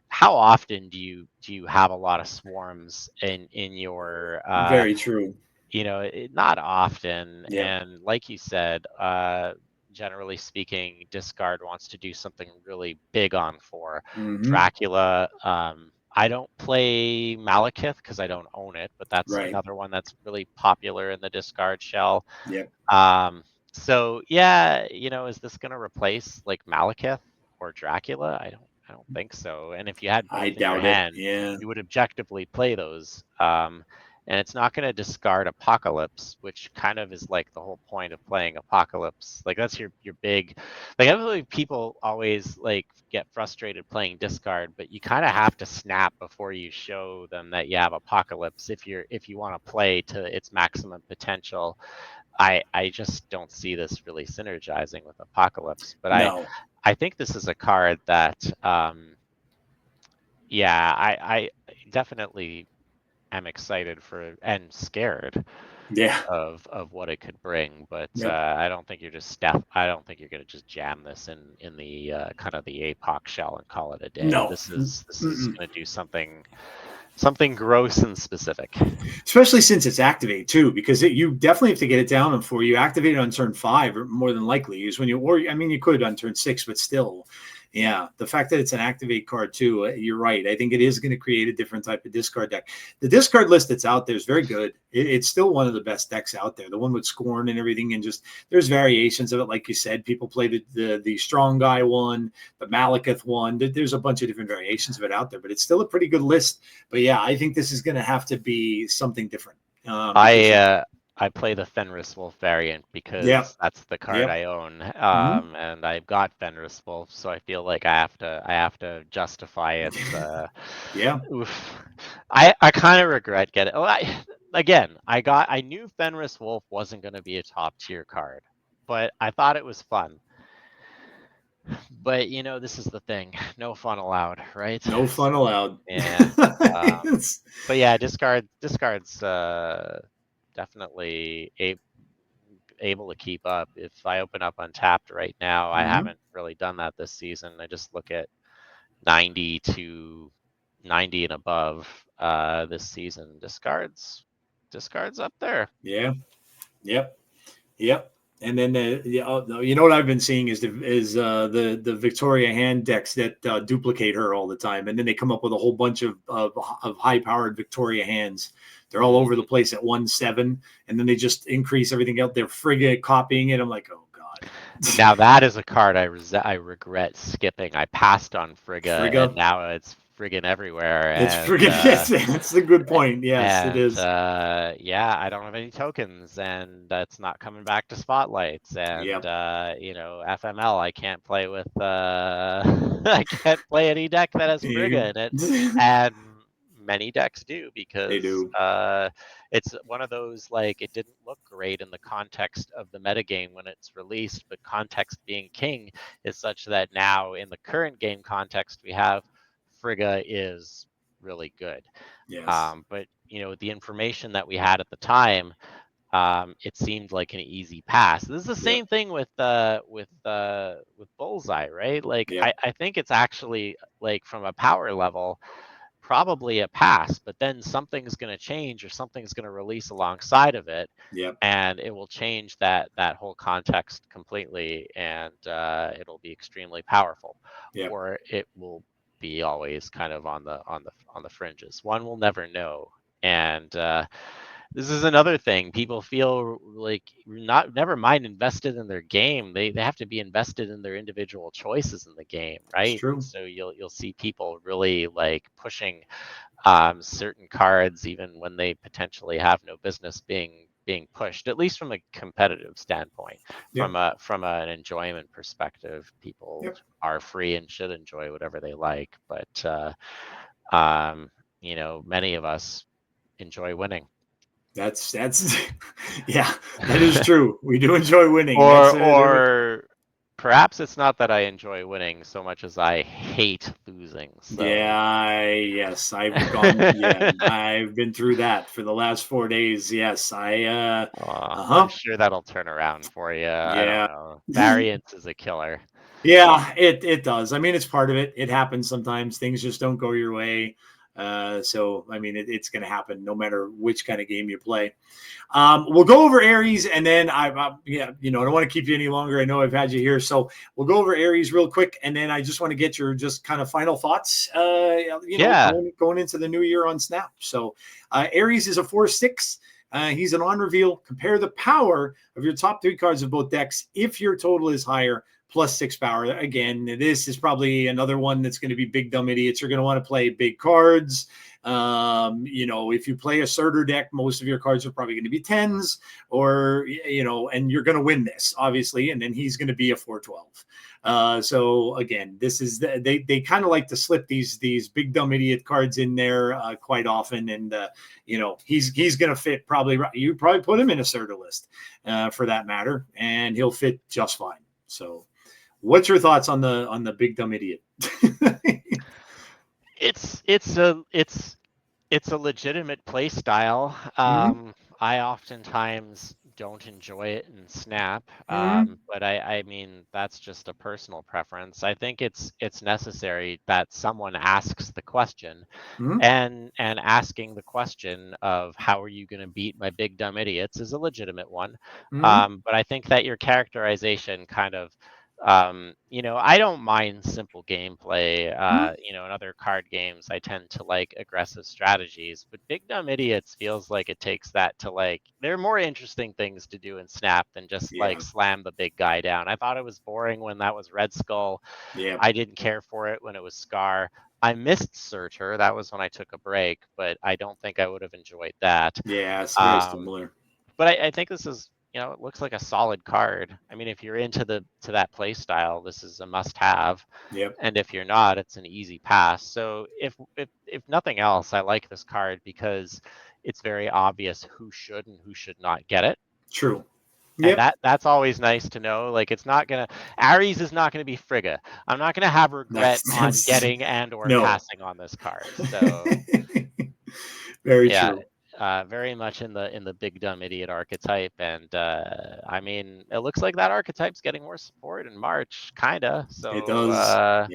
how often do you have a lot of swarms in your Very true. not often. Yep. And like you said, generally speaking, discard wants to do something really big on for Mm-hmm. Dracula. I don't play Malekith because I don't own it, but that's Right. another one that's really popular in the discard shell. Yep. Um, So yeah, is this going to replace like Malekith or Dracula? I don't think so. And if you had I both in your doubt it. hand, Yeah. you would objectively play those. And it's not going to discard Apocalypse, which kind of is like the whole point of playing Apocalypse. Like that's your big, like I feel like people always like get frustrated playing discard, but you kind of have to snap before you show them that you have Apocalypse if you want to play to its maximum potential. I just don't see this really synergizing with Apocalypse, but No. I think this is a card that yeah, I definitely am excited for and scared Yeah. of what it could bring, but Yep. I don't think I don't think you're gonna just jam this in the kind of the APOC shell and call it a day. No. This is Mm-mm. gonna do something gross and specific. Especially since it's activate too, because you definitely have to get it down before you activate it on turn 5, or more than likely is when you, or I mean, you could on turn 6, but still, yeah, the fact that it's an activate card too, you're right. I think it is going to create a different type of discard deck. The discard list that's out there is very good. It's still one of the best decks out there. The one with Scorn and everything, and just there's variations of it, like you said. People play the strong guy one, the Malekith one. There's a bunch of different variations of it out there, but it's still a pretty good list. But yeah, I think this is going to have to be something different, because I play the Fenris Wolf variant yeah, because that's the card yep, I own, mm-hmm. and I've got Fenris Wolf, so I feel like I have to justify its. Yeah, Oof. I kind of regret getting. Oh, I knew Fenris Wolf wasn't going to be a top tier card, but I thought it was fun. But this is the thing, no fun allowed, right? no fun So allowed. yeah. Um, It's- but yeah, discards definitely able to keep up. If I open up Untapped right now, I mhm. haven't really done that this season. I just look at 90 to 90 and above this season. Discards up there. Yeah, yep. Yep. And then you know what I've been seeing is the Victoria hand decks that duplicate her all the time, and then they come up with a whole bunch of high powered Victoria hands. They're all over the Mhm. place at 1/7, and then they just increase everything out. They're friggin' copying it. I'm like, oh god, Now that is a card I regret skipping. I passed on Frigga, and Frigga. now it's friggin' everywhere. It's friggin' yes, that's a good point. Yes, it And is. yeah, I don't have any tokens, and that's not coming back to spotlights. And Yep. FML, I can't play with. I can't play any deck that has Frigga in it, and many decks do They because do. it's one of those like it didn't look great in the context of the metagame when it's released, but context being king is such that now in the current game context we have Frigga is really good. Yes. But with the information that we had at the time, it seemed like an easy pass. This is the Yep. same thing with Bullseye, right? Like Yep. I think it's actually like from a power level, probably a pass, but then something's going to change or something's going to release alongside of it, Yep. and it will change that whole context completely, and it'll be extremely powerful, Yep. or it will be always kind of on the fringes. One will never know. And this is another thing. People feel like not never mind invested in their game. They have to be invested in their individual choices in the game, It's right? And true. so you'll see people really like pushing certain cards even when they potentially have no business being pushed, at least from a competitive standpoint. Yep. From an enjoyment perspective, people Yep. are free and should enjoy whatever they like, but um, many of us enjoy winning. That's yeah, that is true. We do enjoy winning. That's Or perhaps it's not that I enjoy winning so much as I hate losing. So yes, I've gone, yeah, I've been through that for the last 4 days. Yes, I'm uh-huh. sure that'll turn around for you. I don't Yeah. know. Variance is a killer. Yeah, it does. I mean, it's part of it. It happens sometimes. Things just don't go your way. So I mean, it's going to happen no matter which kind of game you play. We'll go over Aries, and then yeah, I don't want to keep you any longer. I know I've had you here, so we'll go over Aries real quick, and then I just want to get your just kind of final thoughts. Yeah. Going into the new year on Snap. So Aries is a 4/6. He's an on reveal. Compare the power of your top 3 cards of both decks if your total is higher, plus 6 power. Again, this is probably another one that's going to be big dumb idiots. You're going to want to play big cards. If you play a Surtur deck, most of your cards are probably going to be 10s, or and you're going to win this, obviously, and then he's going to be a 412. So again, this is they kind of like to slip these big dumb idiot cards in there quite often, and he's going to fit probably. You probably put him in a Surtur list for that matter, and he'll fit just fine. So, what's your thoughts on the big dumb idiot? It's a legitimate play style. I oftentimes don't enjoy it in Snap, but I mean that's just a personal preference. I think it's necessary that someone asks the question, and asking the question of how are you going to beat my big dumb idiots is a legitimate one. But I think that your characterization kind of I don't mind simple gameplay. In other card games, I tend to like aggressive strategies, but Big Dumb Idiots feels like it takes that to like, there are more interesting things to do in Snap than just like slam the big guy down. I thought it was boring when that was Red Skull. Yeah. I didn't care for it when it was Scar. I missed Surtur. That was when I took a break, but I don't think I would have enjoyed that. Yeah, it's very similar. But I think this is, it looks like a solid card. I mean, if you're into that play style, this is a must-have. Yep. And if you're not, it's an easy pass. So if nothing else, I like this card because it's very obvious who should and who should not get it. True. Yep. And that's always nice to know. Like, it's not gonna, Ares is not gonna be Frigga. I'm not gonna have regret on getting and or passing on this card. So very true. Very much in the big dumb idiot archetype, and I mean, it looks like that archetype's getting more support in March, kinda. So it does.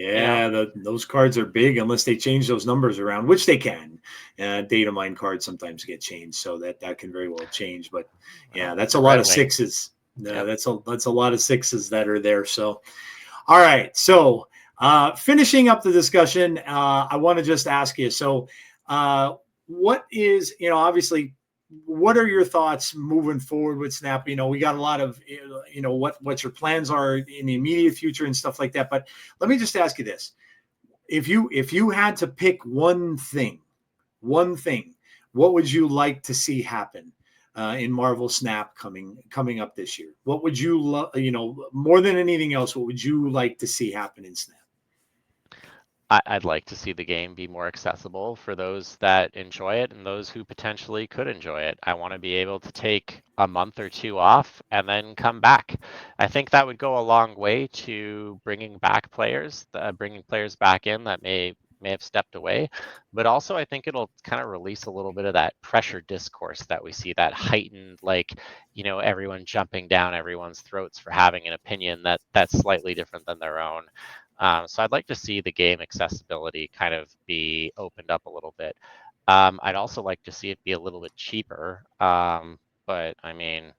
Those cards are big unless they change those numbers around, which they can. Datamined cards sometimes get changed, so that can very well change. But that's a lot of 6s. That's a lot of 6s that are there. So, all right. So finishing up the discussion, I want to just ask you. So. What is, obviously, what are your thoughts moving forward with Snap? We got a lot of, what your plans are in the immediate future and stuff like that. But let me just ask you this. If you had to pick one thing, what would you like to see happen in Marvel Snap coming up this year? What would you more than anything else, what would you like to see happen in Snap? I'd like to see the game be more accessible for those that enjoy it and those who potentially could enjoy it. I want to be able to take a month or 2 off and then come back. I think that would go a long way to bringing back players, bringing players back in that may have stepped away. But also, I think it'll kind of release a little bit of that pressure discourse that we see, that heightened, everyone jumping down everyone's throats for having an opinion that's slightly different than their own. So I'd like to see the game accessibility kind of be opened up a little bit. I'd also like to see it be a little bit cheaper. But I mean,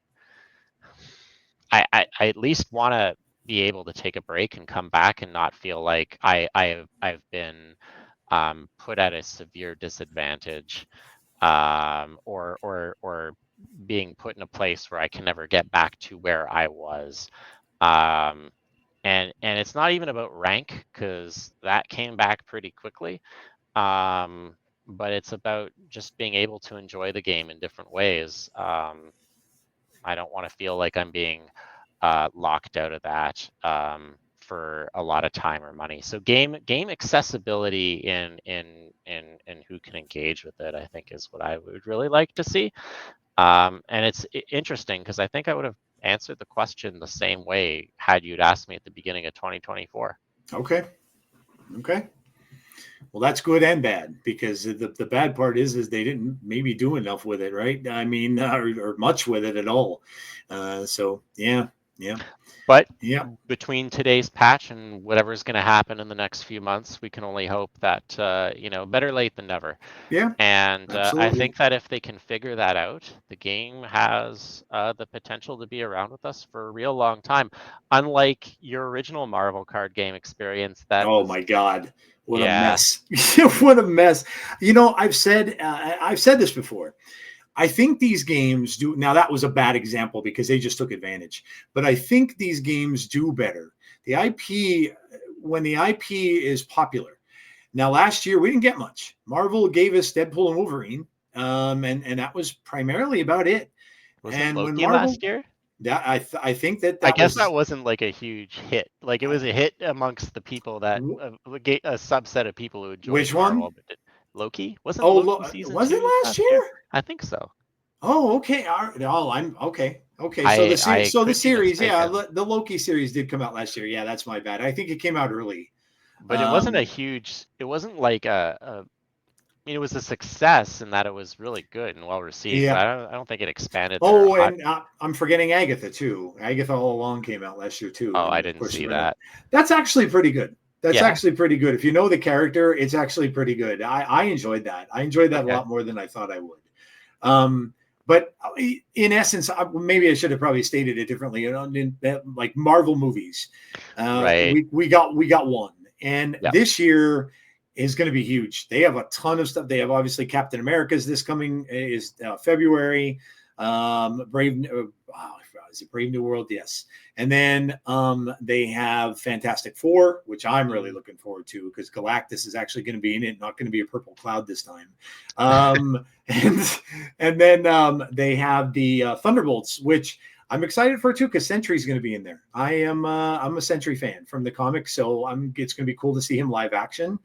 I at least want to be able to take a break and come back and not feel like I've been put at a severe disadvantage, or being put in a place where I can never get back to where I was. And it's not even about rank, because that came back pretty quickly. But it's about just being able to enjoy the game in different ways. I don't want to feel like I'm being locked out of that for a lot of time or money. So game accessibility in who can engage with it, I think, is what I would really like to see. And it's interesting because I think I would have answered the question the same way had you'd asked me at the beginning of 2024. Okay. Well, that's good and bad, because the bad part is they didn't maybe do enough with it, right? I mean, or much with it at all. So yeah. But between today's patch and whatever's going to happen in the next few months, we can only hope that, better late than never. Yeah. And I think that if they can figure that out, the game has the potential to be around with us for a real long time. Unlike your original Marvel card game experience, my God, what a mess! What a mess! I've said this before. I think these games do. Now that was a bad example because they just took advantage, but I think these games do better. The IP, when the IP is popular. Now last year we didn't get much. Marvel gave us Deadpool and Wolverine, and that was primarily about it. Wasn't And when Loki Marvel, last year? that I think that I that guess that was wasn't like a huge hit. Like it was a hit amongst the people that a subset of people who enjoyed which one? Marvel. But Loki wasn't Oh, Loki season was it 2 last last year? year? I think so. Oh, okay. All right. Oh, I'm okay. Okay. I So the could be series, yeah, mistaken, the Loki series did come out last year. Yeah, that's my bad. I think it came out early. but it wasn't a Um, huge. It wasn't like a I mean, it was a success in that it was really good and well received, but yeah. I don't think it expanded their Oh, hot. and I'm forgetting Agatha too. Agatha All Along came out last year too, Oh, I and of didn't course see Marina. that. That's actually pretty good. That's Yeah. actually pretty good. If you know the character, it's actually pretty good. I enjoyed that. I enjoyed that a Okay. lot more than I thought I would. Um, but in essence, maybe I should have probably stated it differently. You know, like Marvel movies, Right. we got one, and Yeah. this year is going to be huge. They have a ton of stuff. They have obviously Captain America's this coming is February. Brave, wow, is it Brave New World? Yes. And then they have Fantastic Four, which I'm really Mm. looking forward to because Galactus is actually going to be in it, not going to be a purple cloud this time. Um, and then they have the Thunderbolts, which I'm excited for too because Sentry's going to be in there. I'm a Sentry fan from the comics, so it's going to be cool to see him live action.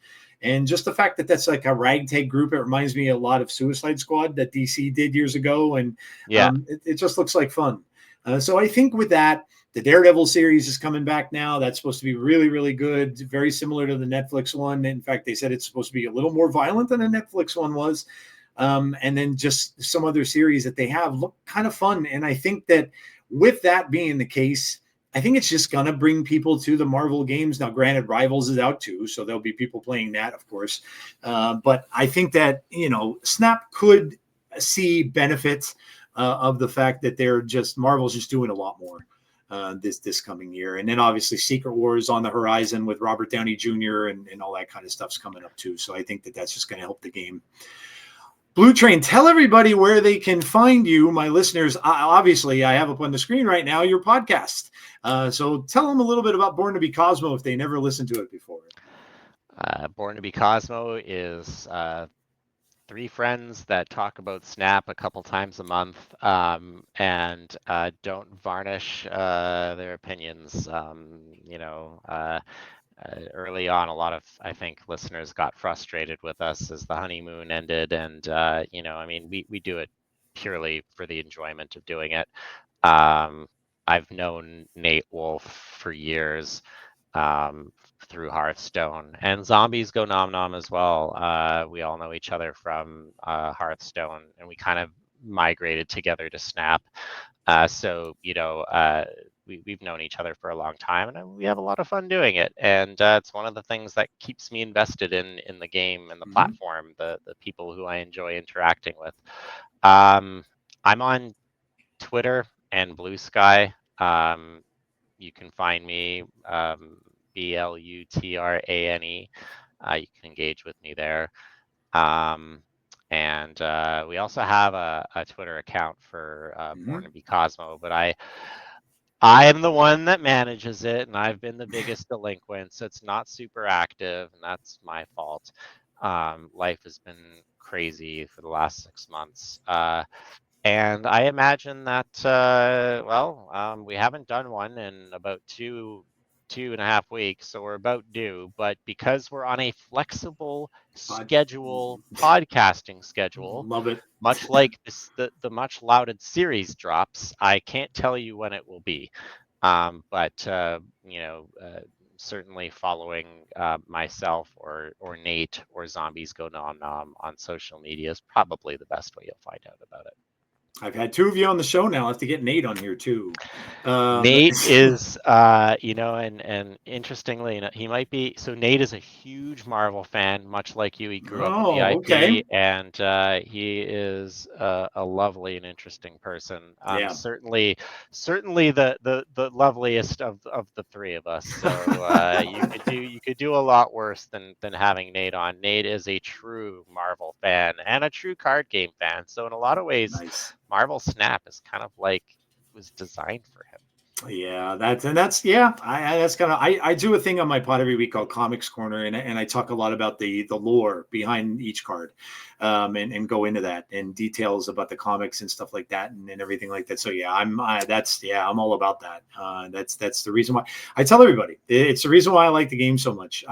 And just the fact that that's like a ragtag group, it reminds me a lot of Suicide Squad that DC did years ago, and Yeah. it just looks like fun. So I think with that, the Daredevil series is coming back now. That's supposed to be really, really good. Very similar to the Netflix one. In fact, they said it's supposed to be a little more violent than the Netflix one was. And then just some other series that they have look kind of fun. And I think that with that being the case, I think it's just going to bring people to the Marvel games. Now, granted, Rivals is out too, so there'll be people playing that, of course. But I think that, Snap could see benefits of the fact that Marvel's just doing a lot more this coming year. And then obviously Secret Wars on the horizon with Robert Downey Jr. and all that kind of stuff's coming up too. So I think that that's just going to help the game. BLUTRANE, tell everybody where they can find you, my listeners. Obviously, I have up on the screen right now your podcast. So tell them a little bit about Born to be Cosmo if they never listened to it before. Born to be Cosmo is 3 friends that talk about Snap a couple times a month, and don't varnish their opinions. Early on, a lot of, I think, listeners got frustrated with us as the honeymoon ended, and I mean, we do it purely for the enjoyment of doing it. I've known Nate Wolf for years, um, through Hearthstone, and Zombies Go Nom Nom as well. We all know each other from Hearthstone, and we kind of migrated together to Snap. We've known each other for a long time, and we have a lot of fun doing it. And it's one of the things that keeps me invested in the game and the Mm-hmm. platform, the people who I enjoy interacting with. Um, I'm on Twitter and Blue Sky. You can find me, BLUTRANE. You can engage with me there. Um, and we also have a Twitter account for Mm-hmm. Born to be Cosmo, but I am the one that manages it, and I've been the biggest delinquent, so it's not super active, and that's my fault. Life has been crazy for the last 6 months. And I imagine that, we haven't done one in about 2.5 weeks, so we're about due. But because we're on a flexible Pod. schedule, podcasting schedule, Love it. much like the much lauded series drops, I can't tell you when it will be. But certainly following myself or Nate or Zombies Go Nom Nom on social media is probably the best way you'll find out about it. I've had two of you on the show now. I have to get Nate on here too. Nate is, and interestingly, he might be. So Nate is a huge Marvel fan, much like you. He grew up with the Oh, okay. IP, and he is a lovely and interesting person. Yeah. Certainly the loveliest of the three of us. So you could do a lot worse than having Nate on. Nate is a true Marvel fan and a true card game fan. So in a lot of ways, Nice. Marvel Snap is kind of like was designed for him. Yeah, that's yeah. That's kind of I do a thing on my pod every week called Comics Corner, and I talk a lot about the lore behind each card, and go into that and details about the comics and stuff like that and everything like that. So yeah, I'm all about that. That's the reason why I tell everybody it's the reason why I like the game so much.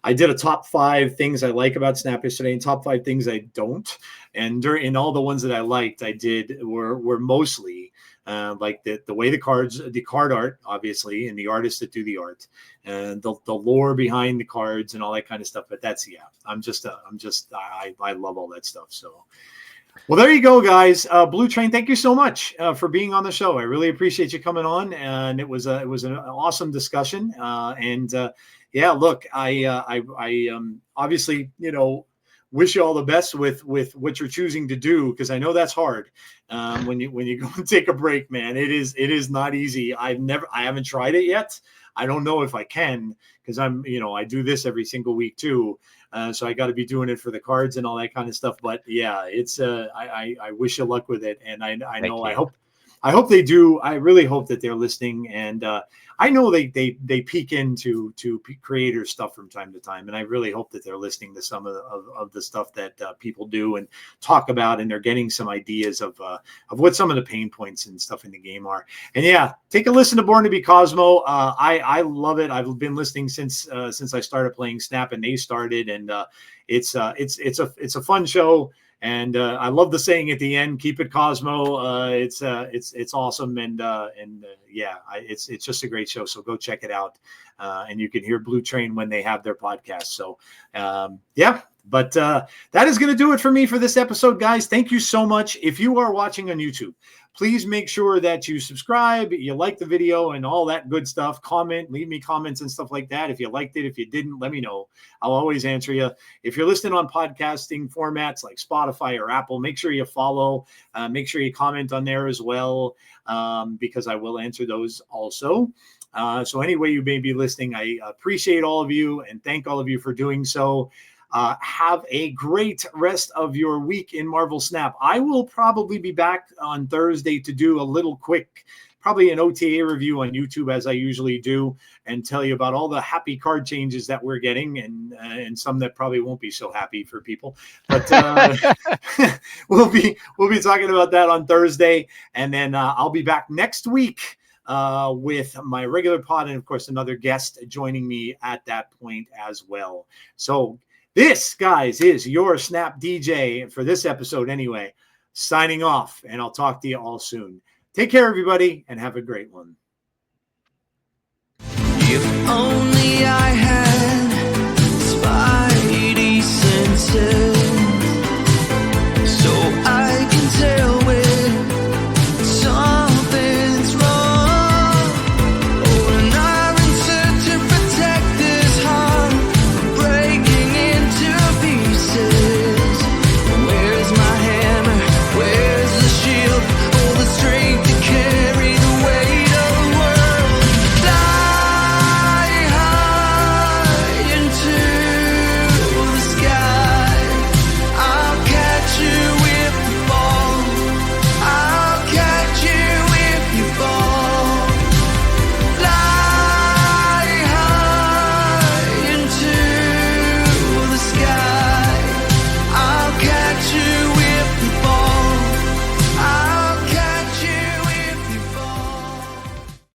I did a top 5 things I like about Snap yesterday and top 5 things I don't, and in all the ones that I liked, I did were mostly. Like the way the card art, obviously, and the artists that do the art, and the lore behind the cards and all that kind of stuff. But that's I love all that stuff. So, well, there you go, guys. BLUTRANE, thank you so much for being on the show. I really appreciate you coming on, and it was an awesome discussion. Yeah, look, I obviously, wish you all the best with what you're choosing to do, because I know that's hard. When you go and take a break, man, it is not easy. I haven't tried it yet. I don't know if I can, because I do this every single week too. So I got to be doing it for the cards and all that kind of stuff. But yeah, it's I wish you luck with it, and I know I hope they do. I really hope that they're listening, and I know they peek into creator stuff from time to time, and I really hope that they're listening to some of the stuff that people do and talk about, and they're getting some ideas of what some of the pain points and stuff in the game are. And yeah, take a listen to Born to be Cosmo. I love it. I've been listening since I started playing Snap, and they started, and it's a fun show. And I love the saying at the end, "Keep it Cosmo." It's awesome, and yeah, it's just a great show. So go check it out, and you can hear BLUTRANE when they have their podcast. So yeah, but that is going to do it for me for this episode, guys. Thank you so much. If you are watching on YouTube, please make sure that you subscribe, you like the video and all that good stuff. Comment, leave me comments and stuff like that. If you liked it, if you didn't, let me know. I'll always answer you. If you're listening on podcasting formats like Spotify or Apple, make sure you follow. Make sure you comment on there as well, because I will answer those also. So any way you may be listening, I appreciate all of you and thank all of you for doing so. Have a great rest of your week in Marvel Snap. I will probably be back on Thursday to do a little quick, probably an OTA review on YouTube, as I usually do, and tell you about all the happy card changes that we're getting, and some that probably won't be so happy for people. But we'll be talking about that on Thursday, and then I'll be back next week with my regular pod, and of course another guest joining me at that point as well. So this, guys, is your Snap DJ for this episode anyway. Signing off, and I'll talk to you all soon. Take care, everybody, and have a great one. If only I had